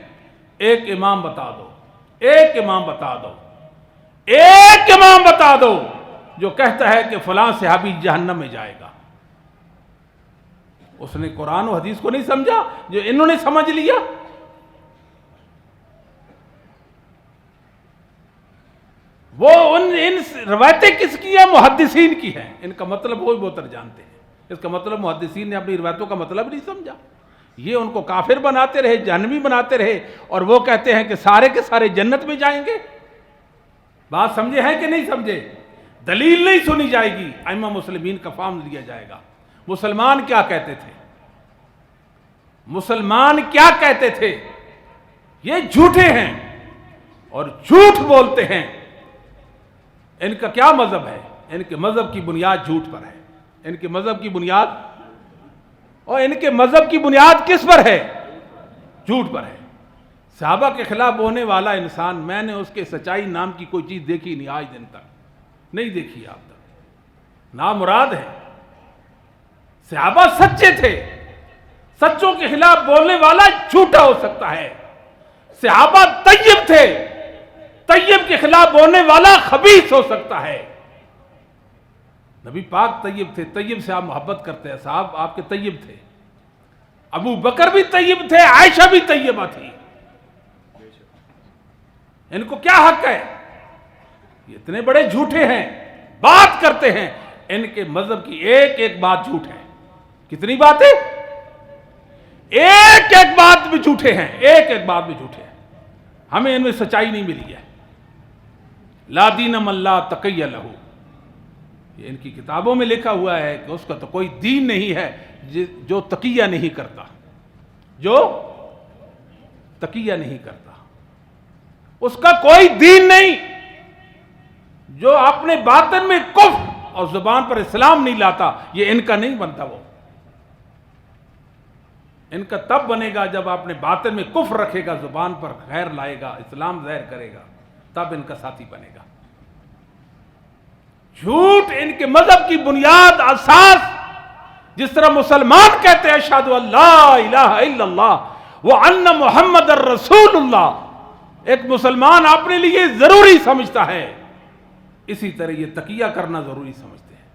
ایک امام بتا دو، ایک امام بتا دو، ایک امام بتا دو جو کہتا ہے کہ فلاں صحابی جہنم میں جائے گا. اس نے قرآن و حدیث کو نہیں سمجھا جو انہوں نے سمجھ لیا. وہ ان روایتیں کس کی ہیں؟ محدثین کی ہیں. ان کا مطلب وہی بہتر جانتے ہیں. اس کا مطلب محدثین نے اپنی روایتوں کا مطلب نہیں سمجھا. یہ ان کو کافر بناتے رہے، جہنمی بناتے رہے، اور وہ کہتے ہیں کہ سارے کے سارے جنت میں جائیں گے. بات سمجھے ہیں کہ نہیں سمجھے؟ دلیل نہیں سنی جائے گی، ائمہ مسلمین کا فارم لیا جائے گا. مسلمان کیا کہتے تھے؟ مسلمان کیا کہتے تھے؟ یہ جھوٹے ہیں اور جھوٹ بولتے ہیں. ان کا کیا مذہب ہے؟ ان کے مذہب کی بنیاد جھوٹ پر ہے. ان کے مذہب کی بنیاد، اور ان کے مذہب کی بنیاد کس پر ہے؟ جھوٹ پر ہے. صحابہ کے خلاف بولنے والا انسان، میں نے اس کے سچائی نام کی کوئی چیز دیکھی نہیں، آج دن تک نہیں دیکھی آپ تک. نامراد ہے. صحابہ سچے تھے، سچوں کے خلاف بولنے والا جھوٹا ہو سکتا ہے. صحابہ طیب تھے، طیب کے خلاف بولنے والا خبیث ہو سکتا ہے. نبی پاک طیب تھے، طیب سے آپ محبت کرتے ہیں. صاحب آپ کے طیب تھے. ابو بکر بھی طیب تھے، عائشہ بھی طیبہ تھی. ان کو کیا حق ہے؟ یہ اتنے بڑے جھوٹے ہیں، بات کرتے ہیں. ان کے مذہب کی ایک ایک بات جھوٹ ہے. کتنی باتیں؟ ایک ایک بات بھی جھوٹے ہیں، ایک ایک بات بھی جھوٹے ہیں. ہمیں ان میں سچائی نہیں ملی ہے. لا دین من لا تقی لہ، یہ ان کی کتابوں میں لکھا ہوا ہے کہ اس کا تو کوئی دین نہیں ہے جو تقیہ نہیں کرتا، جو تقیہ نہیں کرتا. اس کا کوئی دین نہیں جو اپنے باطن میں کفر اور زبان پر اسلام نہیں لاتا. یہ ان کا نہیں بنتا. وہ ان کا تب بنے گا جب اپنے باطن میں کفر رکھے گا، زبان پر خیر لائے گا، اسلام ظاہر کرے گا، تب ان کا ساتھی بنے گا. جھوٹ ان کے مذہب کی بنیاد، اساس. جس طرح مسلمان کہتے ہیں اشہد ان لا الہ الا اللہ وان محمد الرسول اللہ، ایک مسلمان اپنے لیے ضروری سمجھتا ہے، اسی طرح یہ تقیہ کرنا ضروری سمجھتے ہیں.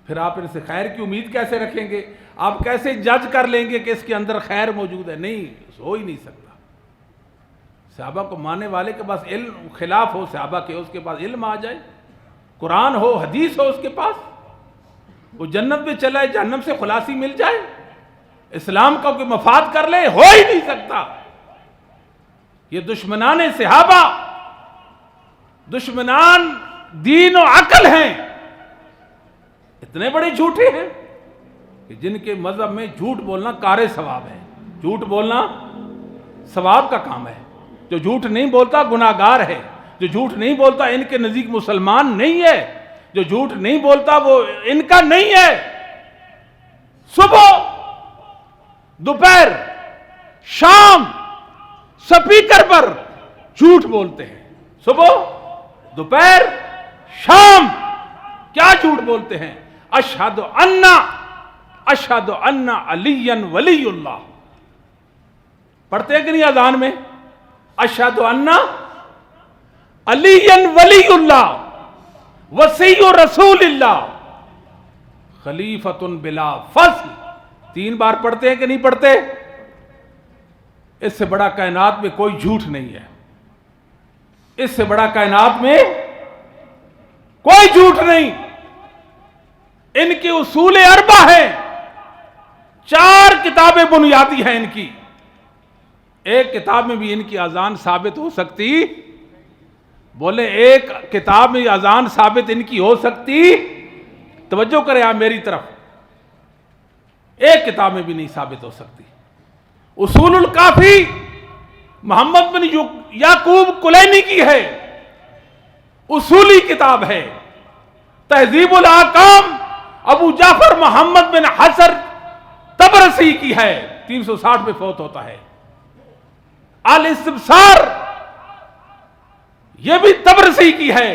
پھر آپ ان سے خیر کی امید کیسے رکھیں گے؟ آپ کیسے جج کر لیں گے کہ اس کے اندر خیر موجود ہے؟ نہیں، ہو ہی نہیں سکتا. صحابہ کو ماننے والے کے پاس علم خلاف ہو صحابہ کے، اس کے پاس علم آ جائے، قرآن ہو، حدیث ہو اس کے پاس، وہ جنت میں چلائے، جہنم سے خلاصی مل جائے، اسلام کا کوئی مفاد کر لے، ہو ہی نہیں سکتا. یہ دشمنان صحابہ، دشمنان دین و عقل ہیں. اتنے بڑے جھوٹے ہیں کہ جن کے مذہب میں جھوٹ بولنا کار ثواب ہے. جھوٹ بولنا ثواب کا کام ہے. جو جھوٹ نہیں بولتا گناہگار ہے. جو جھوٹ نہیں بولتا ان کے نزدیک مسلمان نہیں ہے. جو جھوٹ نہیں بولتا وہ ان کا نہیں ہے. صبح، دوپہر، شام سپیکر پر جھوٹ بولتے ہیں. صبح، دوپہر، شام کیا جھوٹ بولتے ہیں؟ اشہد ان علی ولی اللہ. پڑھتے ہیں کہ نہیں اذان میں؟ اشہد ان علی ولی اللہ وصی رسول اللہ خلیفۃ بلا فصل. 3 بار پڑھتے ہیں کہ نہیں پڑھتے؟ اس سے بڑا کائنات میں کوئی جھوٹ نہیں ہے. اس سے بڑا کائنات میں کوئی جھوٹ نہیں. ان کے اصول 4 ہیں. 4 کتابیں بنیادی ہیں ان کی. ایک کتاب میں بھی ان کی اذان ثابت ہو سکتی؟ بولے ایک کتاب میں اذان ثابت ان کی ہو سکتی؟ توجہ کریں آپ میری طرف. ایک کتاب میں بھی نہیں ثابت ہو سکتی. اصول الکافی محمد بن یعقوب کلینی کی ہے، اصولی کتاب ہے. تہذیب الاحکام ابو جعفر محمد بن حسن طبرسی کی ہے، 360 میں فوت ہوتا ہے. الاستبصار یہ بھی طبرسی کی ہے.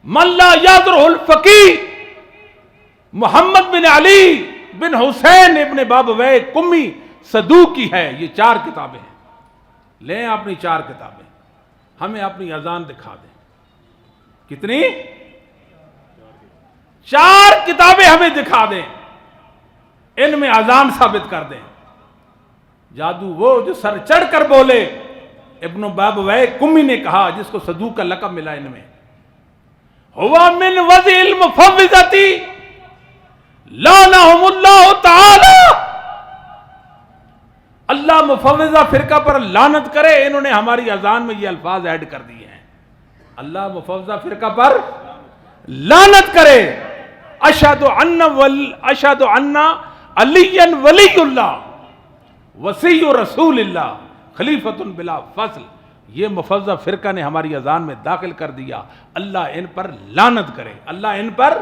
من لا یادرہ الفقیہ محمد بن علی بن حسین ابن بابویہ کمی صدوق کی ہے. یہ 4 کتابیں ہیں. لیں اپنی 4 کتابیں، ہمیں اپنی اذان دکھا دیں. کتنی؟ 4 کتابیں ہمیں دکھا دیں، ان میں اذان ثابت کر دیں. جادو وہ جو سر چڑھ کر بولے ابن بابویہ کمی نے کہا، جس کو صدوق کا لقب ملا ان میں، ہوا من وضع المفوضتی لعنہم اللہ تعالی، اللہ مفوضہ فرقہ پر لعنت کرے، انہوں نے ہماری اذان میں یہ الفاظ ایڈ کر دیے ہیں، اللہ مفوضہ فرقہ پر لعنت کرے، اشہد ان علی ولی اللہ وصی رسول اللہ خلیفۃ بلا فصل، یہ مفوضہ فرقہ نے ہماری اذان میں داخل کر دیا، اللہ ان پر لعنت کرے، اللہ ان پر،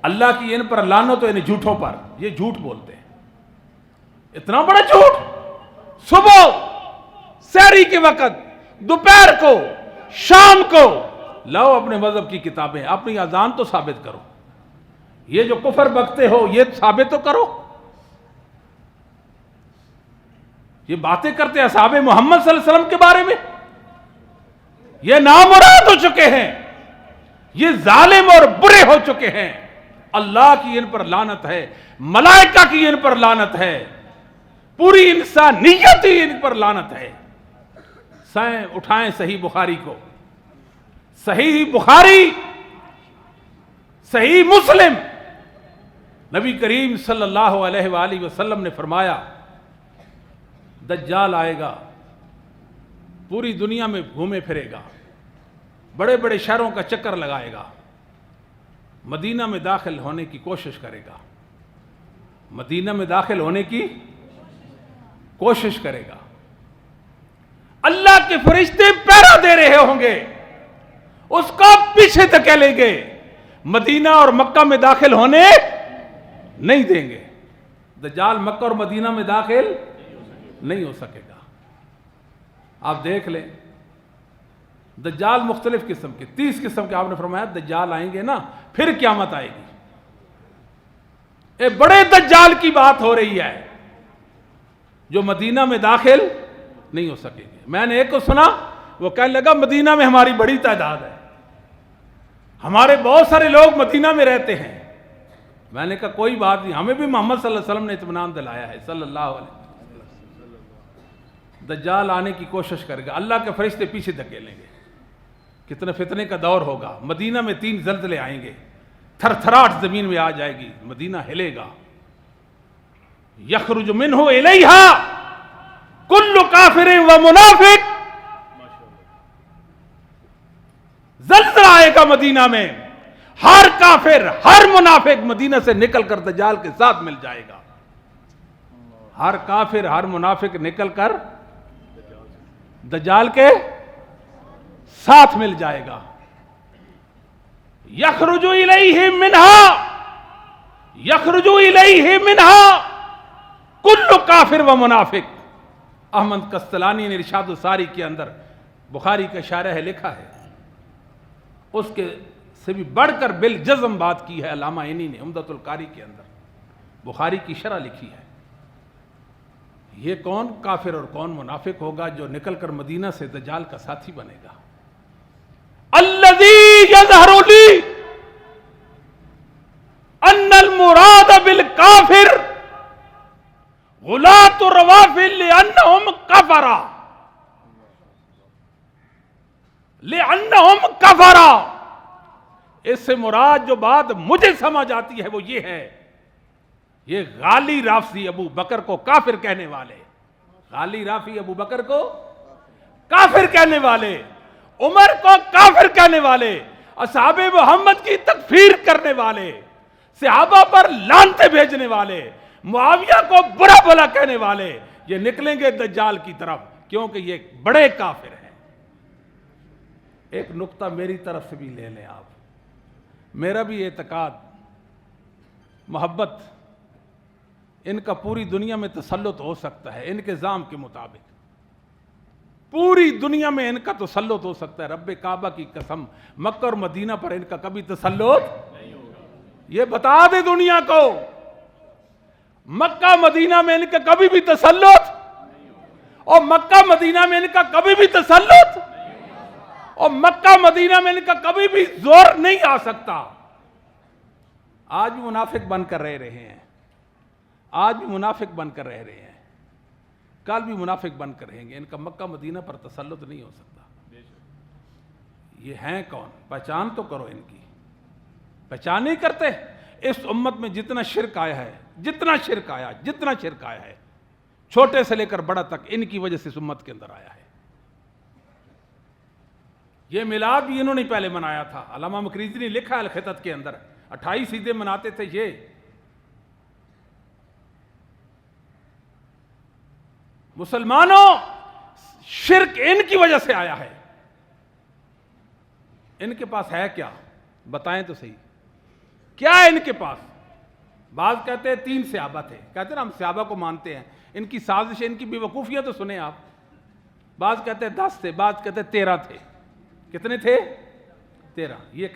اللہ کی ان پر لعنت، ان جھوٹوں پر، یہ جھوٹ بولتے ہیں، اتنا بڑا جھوٹ، صبح سحری کے وقت، دوپہر کو، شام کو، لاؤ اپنے مذہب کی کتابیں، اپنی اذان تو ثابت کرو، یہ جو کفر بکتے ہو یہ ثابت تو کرو، یہ باتیں کرتے ہیں اصحاب محمد صلی اللہ علیہ وسلم کے بارے میں، یہ نامراد ہو چکے ہیں، یہ ظالم اور برے ہو چکے ہیں، اللہ کی ان پر لعنت ہے، ملائکہ کی ان پر لعنت ہے، پوری انسانیت ہی ان پر لعنت ہے۔ سائیں اٹھائیں صحیح بخاری کو، صحیح بخاری، صحیح مسلم، نبی کریم صلی اللہ علیہ وآلہ وسلم نے فرمایا دجال آئے گا، پوری دنیا میں گھومے پھرے گا، بڑے بڑے شہروں کا چکر لگائے گا، مدینہ میں داخل ہونے کی کوشش کرے گا، مدینہ میں داخل ہونے کی کوشش کرے گا، اللہ کے فرشتے پہرا دے رہے ہوں گے، اس کو پیچھے دھکیلیں گے، مدینہ اور مکہ میں داخل ہونے نہیں دیں گے، دجال مکہ اور مدینہ میں داخل نہیں ہو سکے گا۔ آپ دیکھ لیں دجال مختلف قسم کے، 30 قسم کے آپ نے فرمایا دجال آئیں گے نا، پھر قیامت آئے گی، ایک بڑے دجال کی بات ہو رہی ہے جو مدینہ میں داخل نہیں ہو سکے گے۔ میں نے ایک کو سنا، وہ کہنے لگا مدینہ میں ہماری بڑی تعداد ہے، ہمارے بہت سارے لوگ مدینہ میں رہتے ہیں۔ میں نے کہا کوئی بات نہیں، ہمیں بھی محمد صلی اللہ علیہ وسلم نے اطمینان دلایا ہے صلی اللہ علیہ وسلم، دجال آنے کی کوشش کرے گا، اللہ کے فرشتے پیچھے دھکیلیں گے، کتنے فتنے کا دور ہوگا، مدینہ میں 3 زلزلے آئیں گے، تھر تھراٹ زمین میں آ جائے گی، مدینہ ہلے گا، یخرج منہ الیہا کل کافر و منافق، زلزلہ آئے گا مدینہ میں، ہر کافر ہر منافق مدینہ سے نکل کر دجال کے ساتھ مل جائے گا، ہر کافر ہر منافق نکل کر دجال کے ساتھ مل جائے گا، یخرج الیہ منہا کل کافر و منافق۔ احمد قسطلانی نے ارشاد الساری کے اندر بخاری کا شارح لکھا ہے، اس کے سے بھی بڑھ کر بالجزم بات کی ہے علامہ عینی نے عمدۃ القاری کے اندر، بخاری کی شرح لکھی ہے، یہ کون کافر اور کون منافق ہوگا جو نکل کر مدینہ سے دجال کا ساتھی بنے گا۔ الذی یظہر لی ان المراد بالکافر غلاة الروافل لأنهم کفرا، اس سے مراد جو بات مجھے سمجھ آتی ہے وہ یہ ہے، یہ غالی رافضی ابو بکر کو کافر کہنے والے، غالی رافضی ابو بکر کو کافر کہنے والے، عمر کو کافر کہنے والے، اصحاب محمد کی تکفیر کرنے والے، صحابہ پر لعنتیں بھیجنے والے، معاویہ کو برا بھلا کہنے والے، یہ نکلیں گے دجال کی طرف، کیونکہ یہ بڑے کافر ہیں۔ ایک نقطہ میری طرف سے بھی لے لیں آپ، میرا بھی اعتقاد، محبت، ان کا پوری دنیا میں تسلط ہو سکتا ہے، ان کے نظام کے مطابق پوری دنیا میں ان کا تسلط ہو سکتا ہے، رب کعبہ کی قسم مکہ اور مدینہ پر ان کا کبھی تسلط نہیں ہوگا، یہ بتا دے دنیا کو، مکہ مدینہ میں ان کا کبھی بھی تسلط، اور مکہ مدینہ میں ان کا کبھی بھی تسلط، اور مکہ مدینہ میں ان کا کبھی بھی زور نہیں آ سکتا۔ آج بھی منافق بن کر رہ رہے ہیں، آج بھی منافق بن کر رہ رہے ہیں، کل بھی منافق بن کر رہیں گے، ان کا مکہ مدینہ پر تسلط نہیں ہو سکتا۔ یہ ہیں کون؟ پہچان تو کرو ان کی، پہچان نہیں کرتے۔ اس امت میں جتنا شرک آیا ہے، جتنا شرک آیا ہے، چھوٹے سے لے کر بڑا تک، ان کی وجہ سے اس امت کے اندر آیا ہے۔ یہ میلاد بھی انہوں نے پہلے منایا تھا، علامہ مقریظی نے لکھا ہے الخطط کے اندر، 28 عیدیں مناتے تھے یہ۔ مسلمانوں، شرک ان کی وجہ سے آیا ہے۔ ان کے پاس ہے کیا؟ بتائیں تو صحیح، کیا ہے ان کے پاس؟ بعض کہتے ہیں 3 صحابہ تھے، کہتے ہیں ہم صحابہ کو مانتے ہیں، ان کی سازش، ان کی بے وقوفیاں تو سنیں آپ۔ بعض کہتے ہیں 10 تھے، بعض کہتے ہیں 13 تھے۔ کتنے تھے؟ 13۔ یہ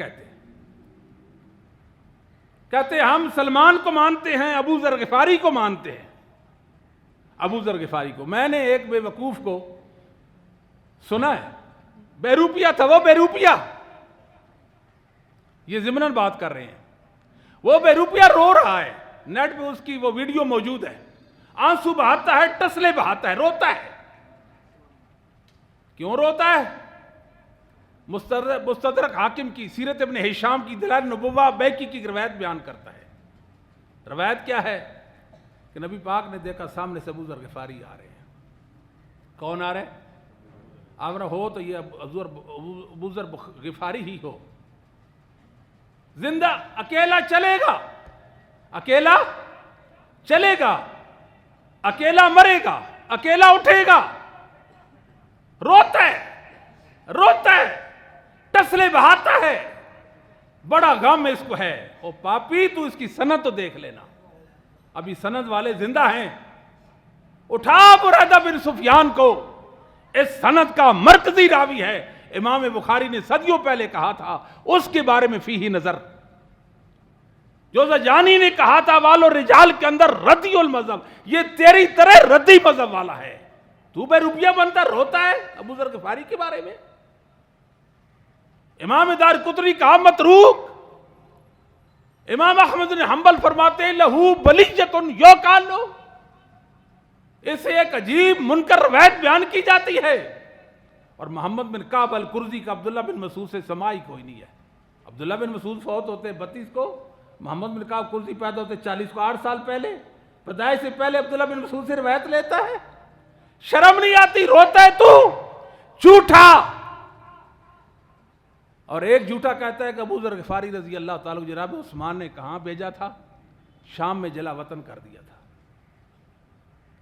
کہتے ہیں ہم سلمان کو مانتے ہیں، ابو ذر غفاری کو مانتے ہیں، ابو ذر غفاری کو۔ میں نے ایک بے وقوف کو سنا ہے، بیروپیہ تھا وہ، بیروپیہ، یہ ضمناً بات کر رہے ہیں، وہ بیروپیہ رو رہا ہے، نیٹ پہ اس کی وہ ویڈیو موجود ہے، آنسو بہاتا ہے، ٹسلے بہاتا ہے، روتا ہے۔ کیوں روتا ہے؟ مستدرک حاکم کی سیرت ابن ہشام کی دلائل نبوہ بیکی کی روایت بیان کرتا ہے۔ روایت کیا ہے کہ نبی پاک نے دیکھا سامنے سے ابو ذر غفاری آ رہے ہیں۔ کون آ رہے ہیں؟ اگر ہو تو یہ ابو ذر غفاری ہی ہو، زندہ، اکیلا چلے گا، اکیلا چلے گا، اکیلا مرے گا، اکیلا اٹھے گا، روتا ہے، ٹسلے بہاتا ہے، بڑا غم اس کو ہے۔ او پاپی، تو اس کی سند تو دیکھ لینا، ابھی سند والے زندہ ہیں، اٹھا برادہ بن سفیان کو، اس سند کا مرکزی راوی ہے، امام بخاری نے صدیوں پہلے کہا تھا، اس کے بارے میں فیہ نظر۔ جو زجانی نے کہا تھا والو رجال کے اندر ردی المذہب، یہ تیری طرح ردی مذہب والا ہے، تو بے روپیہ بنتا روتا ہے ابو ذر غفاری کے بارے میں۔ امام دار قطنی کہا متروک، امام احمد بن حنبل فرماتے ہیں لہو بلیجتن یوکالو، اسے ایک عجیب منکر روایت بیان کی جاتی ہے۔ اور محمد بن کعب القرظی کا عبداللہ بن مسعود سے سماعی کوئی نہیں ہے۔ عبداللہ بن مسعود فوت ہوتے 32 کو، محمد بن کعب قرظی پیدا ہوتے 40 کو، 8 سال پہلے، پیدائش سے پہلے عبداللہ بن مسعود سے روایت لیتا ہے۔ شرم نہیں آتی؟ روتا ہے تو جھوٹا۔ اور ایک جھوٹا کہتا ہے کہ ابو ذر غفاری رضی اللہ تعالیٰ جناب عثمان نے کہاں بھیجا تھا؟ شام میں جلا وطن کر دیا تھا۔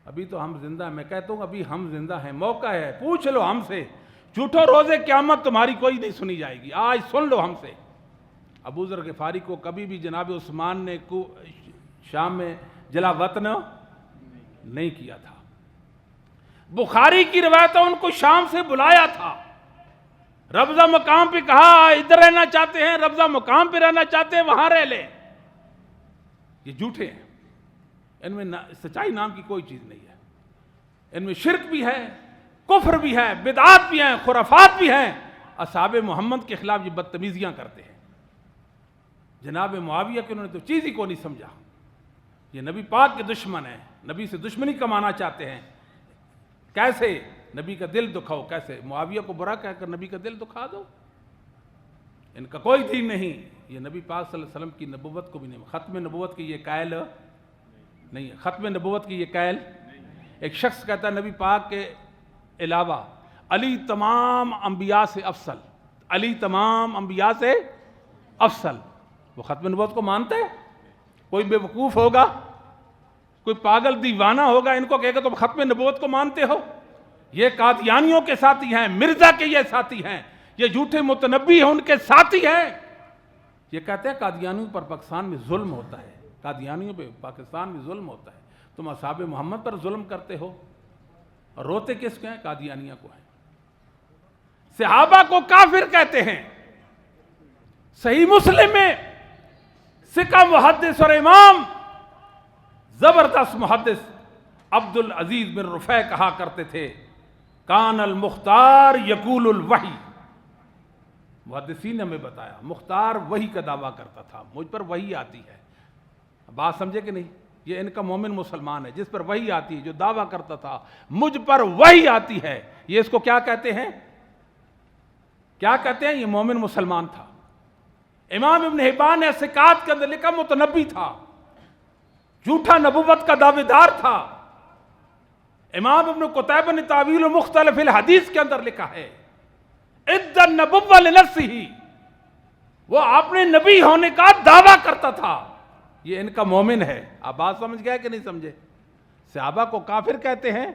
ابھی تو ہم زندہ ہیں، میں کہتا ہوں ابھی ہم زندہ ہیں، موقع ہے، پوچھ لو ہم سے، جھوٹو روزے قیامت تمہاری کوئی نہیں سنی جائے گی، آج سن لو ہم سے۔ ابو ذر غفاری کو کبھی بھی جناب عثمان نے شام میں جلا وطن نہیں کیا تھا۔ بخاری کی روایت ان کو شام سے بلایا تھا، ربضہ مقام پہ کہا ادھر رہنا چاہتے ہیں، ربضہ مقام پہ رہنا چاہتے ہیں وہاں رہ لیں۔ یہ جھوٹے ہیں، ان میں سچائی نام کی کوئی چیز نہیں ہے، ان میں شرک بھی ہے، کفر بھی ہے، بدعات بھی ہیں، خرافات بھی ہیں۔ اصحاب محمد کے خلاف یہ بدتمیزیاں کرتے ہیں۔ جناب معاویہ کہ انہوں نے تو چیز ہی کو نہیں سمجھا، یہ نبی پاک کے دشمن ہیں، نبی سے دشمنی کمانا چاہتے ہیں۔ کیسے نبی کا دل دکھاؤ؟ کیسے معاویہ کو برا کہہ کر نبی کا دل دکھا دو؟ ان کا کوئی دین نہیں، یہ نبی پاک صلی اللہ علیہ وسلم کی نبوت کو بھی نہیں، ختم نبوت کی یہ قائل نہیں ہے، ختم نبوت کی یہ قائل۔ ایک شخص کہتا ہے نبی پاک کے علاوہ علی تمام انبیاء سے افضل، علی تمام انبیاء سے افضل، وہ ختم نبوت کو مانتے ہیں؟ کوئی بے وقوف ہوگا، کوئی پاگل دیوانہ ہوگا ان کو کہے گا تم ختم نبوت کو مانتے ہو؟ یہ قادیانیوں کے ساتھی ہیں، مرزا کے یہ ساتھی ہیں، یہ جھوٹے متنبی ہیں ان کے ساتھی ہیں۔ یہ کہتے ہیں قادیانیوں پر پاکستان میں ظلم ہوتا ہے، قادیانیوں پہ پاکستان میں ظلم ہوتا ہے، تم اصحاب محمد پر ظلم کرتے ہو، اور روتے کس کو ہیں؟ قادیانیہ کو ہیں۔ صحابہ کو کافر کہتے ہیں۔ صحیح مسلم میں ثقہ محدث اور امام زبردست محدث عبد العزیز بن رفیع کہا کرتے تھے کان المختار یقول الوحی، محدثین نے ہمیں بتایا مختار وحی کا دعویٰ کرتا تھا، مجھ پر وحی آتی ہے۔ بات سمجھے کہ نہیں؟ یہ ان کا مومن مسلمان ہے جس پر وحی آتی ہے، جو دعویٰ کرتا تھا مجھ پر وحی آتی ہے، یہ اس کو کیا کہتے ہیں؟ کیا کہتے ہیں؟ یہ مومن مسلمان تھا۔ امام ابن حبان نے ثقات کے اندر لکھا متنبی تھا، جھوٹا نبوت کا دعوے دار تھا۔ امام ابن قتیبہ نے تعویل مختلف الحدیث کے اندر لکھا ہے ادّ النبوۃ لنفسہ، وہ اپنے نبی ہونے کا دعویٰ کرتا تھا۔ یہ ان کا مومن ہے۔ آپ بات سمجھ گئے کہ نہیں سمجھے؟ صحابہ کو کافر کہتے ہیں،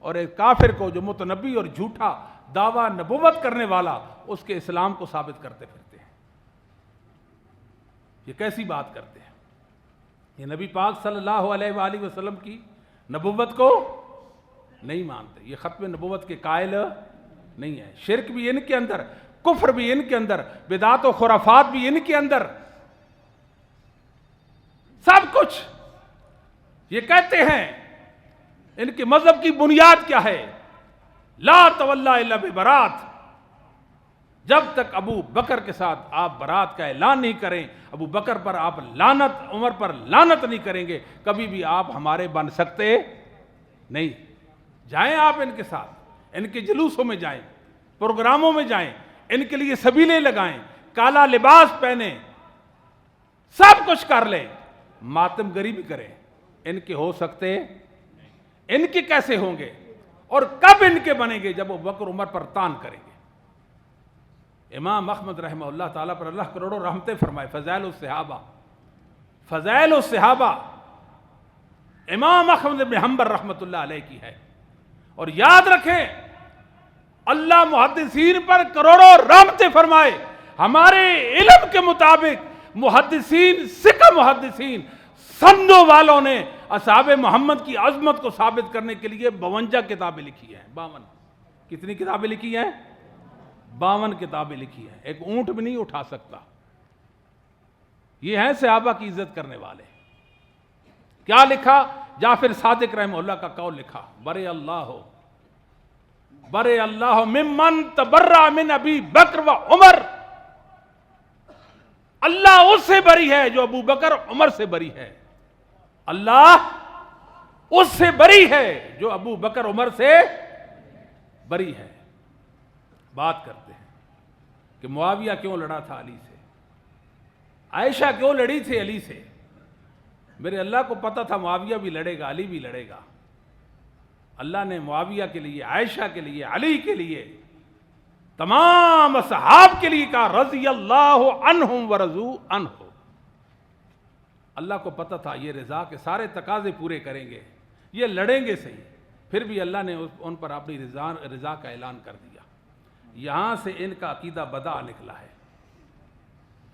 اور ایک کافر کو جو متنبی اور جھوٹا دعویٰ نبوت کرنے والا اس کے اسلام کو ثابت کرتے پھرتے ہیں۔ یہ کیسی بات کرتے ہیں؟ یہ نبی پاک صلی اللہ علیہ وآلہ وسلم کی نبوت کو نہیں مانتے، یہ ختم نبوت کے قائل نہیں ہے۔ شرک بھی ان کے اندر، کفر بھی ان کے اندر، بدعات و خرافات بھی ان کے اندر، سب کچھ یہ کہتے ہیں۔ ان کے مذہب کی بنیاد کیا ہے؟ لا تولی الا ببرات، جب تک ابو بکر کے ساتھ آپ برات کا اعلان نہیں کریں، ابو بکر پر آپ لعنت، عمر پر لعنت نہیں کریں گے، کبھی بھی آپ ہمارے بن سکتے نہیں۔ جائیں آپ ان کے ساتھ، ان کے جلوسوں میں جائیں، پروگراموں میں جائیں، ان کے لیے سبیلیں لگائیں، کالا لباس پہنیں، سب کچھ کر لیں، ماتم گری بھی کریں، ان کے ہو سکتے؟ ان کے کیسے ہوں گے؟ اور کب ان کے بنیں گے؟ جب وہ بکر عمر پر تان کریں گے۔ امام احمد رحمہ اللہ تعالیٰ پر اللہ کروڑوں رحمتیں فرمائے، فضائل الصحابہ، فضائل الصحابہ امام احمد بن حنبل رحمۃ اللہ علیہ کی ہے۔ اور یاد رکھیں، اللہ محدثین پر کروڑوں رحمتیں فرمائے۔ ہمارے علم کے مطابق محدثین، سکہ محدثین، سندوں والوں نے اصحاب محمد کی عظمت کو ثابت کرنے کے لیے 52 کتابیں لکھی ہیں۔ 52 کتنی کتابیں لکھی ہیں؟ 52 کتابیں لکھی ہیں۔ ایک اونٹ بھی نہیں اٹھا سکتا۔ یہ ہیں صحابہ کی عزت کرنے والے۔ کیا لکھا؟ جعفر صادق رحمہ اللہ کا قول لکھا، برے اللہ ممن تبرأ من ابی بکر و عمر، اللہ اس سے بری ہے جو ابو بکر عمر سے بری ہے۔ اللہ اس سے بری ہے جو ابو بکر عمر سے بری ہے۔ بات کرتے ہیں کہ معاویہ کیوں لڑا تھا علی سے، عائشہ کیوں لڑی تھی علی سے؟ میرے اللہ کو پتا تھا معاویہ بھی لڑے گا، علی بھی لڑے گا۔ اللہ نے معاویہ کے لیے، عائشہ کے لیے، علی کے لیے، تمام اصحاب کے لیے کہا رضی اللہ عنہم ورضوا عنہ۔ اللہ کو پتا تھا یہ رضا کے سارے تقاضے پورے کریں گے، یہ لڑیں گے صحیح، پھر بھی اللہ نے ان پر اپنی رضا کا اعلان کر دیا۔ یہاں سے ان کا عقیدہ بدع نکلا ہے۔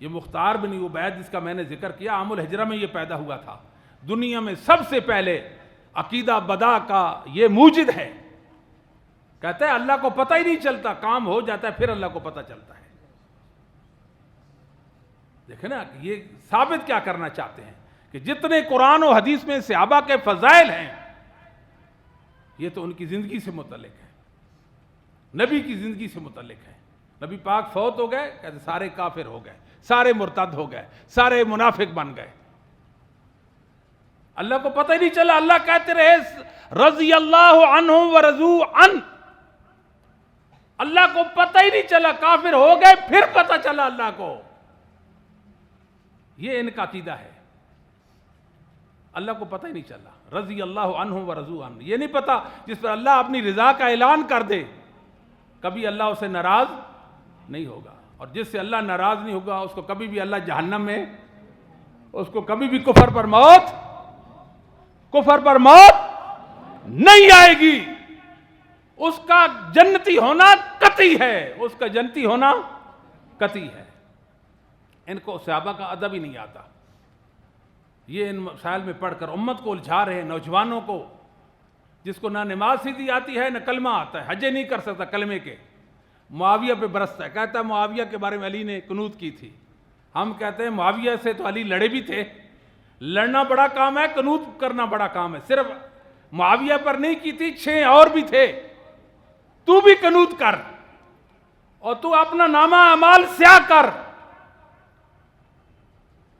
یہ مختار بن عبید جس کا میں نے ذکر کیا، عام الحجرہ میں یہ پیدا ہوا تھا۔ دنیا میں سب سے پہلے عقیدہ بدع کا یہ موجد ہے۔ کہتا ہے اللہ کو پتہ ہی نہیں چلتا، کام ہو جاتا ہے پھر اللہ کو پتہ چلتا ہے۔ دیکھیں نا، یہ ثابت کیا کرنا چاہتے ہیں کہ جتنے قرآن و حدیث میں صحابہ کے فضائل ہیں، یہ تو ان کی زندگی سے متعلق ہے، نبی کی زندگی سے متعلق ہے۔ نبی پاک فوت ہو گئے، کہتے سارے کافر ہو گئے، سارے مرتد ہو گئے، سارے منافق بن گئے۔ اللہ کو پتہ ہی نہیں چلا، اللہ کہتے رہے رضی اللہ عنہم ورضوا عنہ۔ اللہ کو پتہ ہی نہیں چلا، کافر ہو گئے پھر پتہ چلا اللہ کو۔ یہ ان کا عقیدہ ہے، اللہ کو پتہ ہی نہیں چلا، رضی اللہ عنہم ورضوا عنہ۔ یہ نہیں پتا جس پر اللہ اپنی رضا کا اعلان کر دے کبھی اللہ اسے ناراض نہیں ہوگا، اور جس سے اللہ ناراض نہیں ہوگا اس کو کبھی بھی اللہ جہنم میں، اس کو کبھی بھی کفر پر موت نہیں آئے گی۔ اس کا جنتی ہونا قطعی ہے، اس کا جنتی ہونا قطعی ہے۔ ان کو صحابہ کا ادب ہی نہیں آتا۔ یہ ان مسائل میں پڑھ کر امت کو الجھا رہے ہیں، نوجوانوں کو، جس کو نہ نماز سیدھی آتی ہے نہ کلمہ آتا ہے، حجے نہیں کر سکتا کلمے کے، معاویہ پہ برستا ہے، کہتا ہے معاویہ کے بارے میں علی نے قنوت کی تھی۔ ہم کہتے ہیں معاویہ سے تو علی لڑے بھی تھے، لڑنا بڑا کام ہے، قنوت کرنا بڑا کام ہے۔ صرف معاویہ پر نہیں کی تھی، 6 اور بھی تھے۔ تو بھی قنوت کر اور تو اپنا نامہ اعمال سیاہ کر۔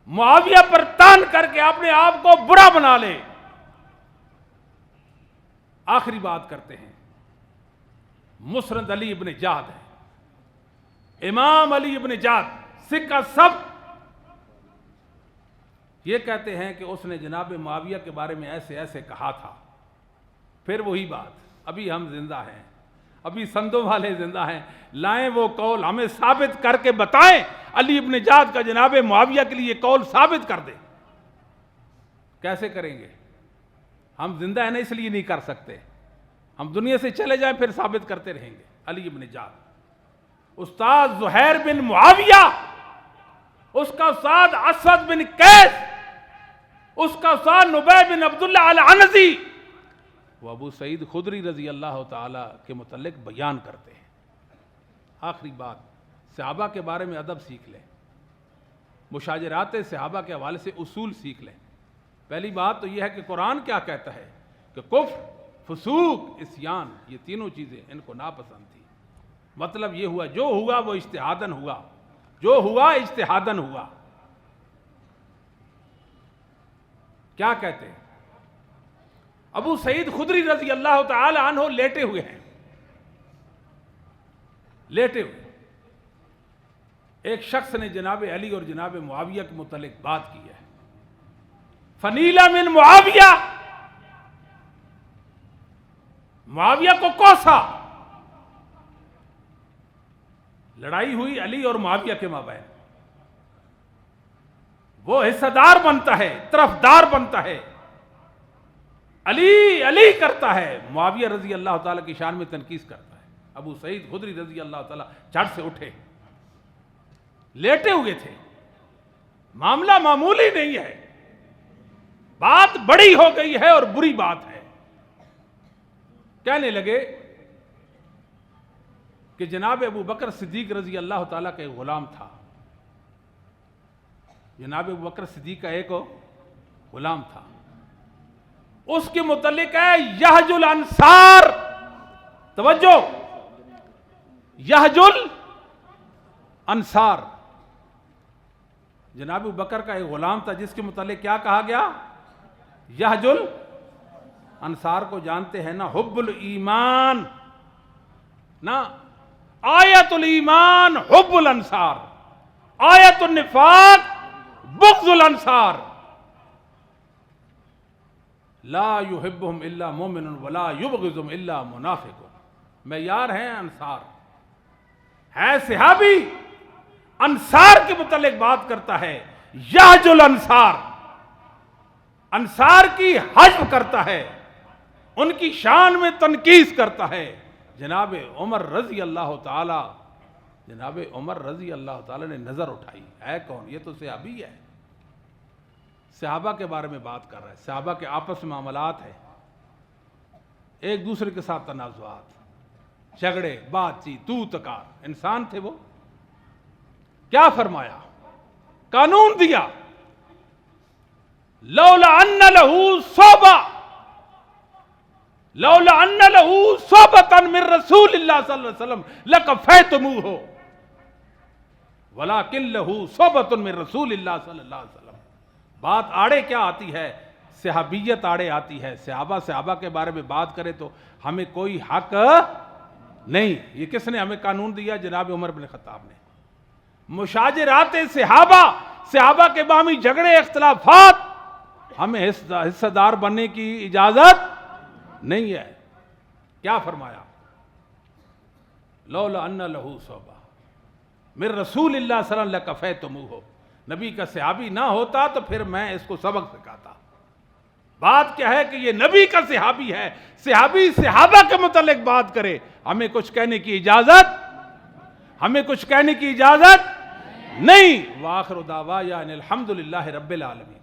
معاویہ پر تان کر کے اپنے آپ کو برا بنا لے. آخری بات کرتے ہیں. مسند علی ابن جعد ہے، امام علی ابن جعد سکہ سب یہ کہتے ہیں کہ اس نے جناب معاویہ کے بارے میں ایسے ایسے کہا تھا. پھر وہی بات، ابھی ہم زندہ ہیں، ابھی سندوں والے زندہ ہیں، لائیں وہ قول ہمیں ثابت کر کے بتائیں. علی ابن جعد کا جناب معاویہ کے لیے قول ثابت کر دیں. کیسے کریں گے؟ ہم زندہ ہیں نا، اس لیے نہیں کر سکتے. ہم دنیا سے چلے جائیں پھر ثابت کرتے رہیں گے. علی ابن جعد، استاد زہیر بن معاویہ، اس کا استاد اسود بن قیس، اس کا استاد نبی بن عبداللہ العنزی، وہ ابو سعید خدری رضی اللہ تعالی کے متعلق بیان کرتے ہیں. آخری بات، صحابہ کے بارے میں ادب سیکھ لیں، مشاجرات صحابہ کے حوالے سے اصول سیکھ لیں. پہلی بات تو یہ ہے کہ قرآن کیا کہتا ہے کہ کفر، فسوق، عصیان، یہ تینوں چیزیں ان کو ناپسند تھی. مطلب یہ ہوا جو ہوا وہ اجتہاداً ہوا، جو ہوا اجتہاداً ہوا. کیا کہتے ہیں؟ ابو سعید خدری رضی اللہ تعالی عنہ لیٹے ہوئے ہیں، لیٹے ہوئے. ایک شخص نے جناب علی اور جناب معاویہ کے متعلق بات کی ہے. فنیلا من معاویہ، معاویہ کو کوسا. لڑائی ہوئی علی اور معاویہ کے مابین. وہ حصہ دار بنتا ہے، طرفدار بنتا ہے، علی علی کرتا ہے. معاویہ رضی اللہ تعالیٰ کی شان میں تنقیص کرتا ہے. ابو سعید خدری رضی اللہ تعالیٰ جھٹ سے اٹھے، لیٹے ہوئے تھے. معاملہ معمولی نہیں ہے، بات بڑی ہو گئی ہے اور بری بات ہے. کہنے لگے کہ جناب ابو بکر صدیق رضی اللہ تعالیٰ کا ایک غلام تھا. جناب ابو بکر صدیق کا ایک غلام تھا، اس کے متعلق ہے یحج الانصار. توجہ، یحج الانصار. جناب ابو بکر کا ایک غلام تھا جس کے متعلق کیا کہا گیا؟ یحج الانصار کو جانتے ہیں نا، حب الایمان، نا آیت الایمان حب الانصار، آیت النفاق بغض الانصار. لا یحبہم الا مومن ولا یبغضہم الا منافق. معیار ہیں انصار، ہے صحابی، انصار کے متعلق بات کرتا ہے. یحج الانصار، انصار کی حجب کرتا ہے، ان کی شان میں تنقیص کرتا ہے. جناب عمر رضی اللہ تعالی، جناب عمر رضی اللہ تعالی نے نظر اٹھائی، ہے کون؟ یہ تو صحابی ہے. صحابہ کے بارے میں بات کر رہا ہے، صحابہ کے آپس میں معاملات ہیں، ایک دوسرے کے ساتھ تنازعات، جھگڑے، بات چیت، تو تکار. انسان تھے وہ. کیا فرمایا؟ قانون دیا، لولا ان لہو صحبہ، لولا ان لہو صحبۃ من رسول اللہ صلی اللہ علیہ وسلم لکفیتموہ ولکن لہو صحبۃ من رسول اللہ صلی اللہ علیہ وسلم. بات آڑے کیا آتی ہے؟ صحابیت آڑے آتی ہے. صحابہ کے بارے میں بات کرے تو ہمیں کوئی حق نہیں. یہ کس نے ہمیں قانون دیا؟ جناب عمر بن خطاب نے. مشاجرات صحابہ کے باہمی جھگڑے، اختلافات، ہمیں حصہ دار بننے کی اجازت نہیں ہے. کیا فرمایا؟ لولا ان لہو صحبہ من رسول اللہ صلی اللہ علیہ وسلم لکفیتموہ. نبی کا صحابی نہ ہوتا تو پھر میں اس کو سبق سکھاتا. بات کیا ہے کہ یہ نبی کا صحابی ہے، صحابی صحابہ کے متعلق بات کرے، ہمیں کچھ کہنے کی اجازت، ہمیں کچھ کہنے کی اجازت نہیں. وآخر دعوانا ان الحمدللہ رب العالمین.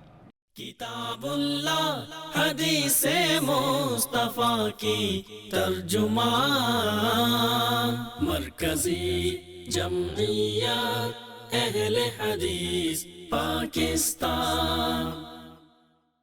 کتاب اللہ حدیث مصطفیٰ کی ترجمان، مرکزی جمعیت اہل حدیث پاکستان.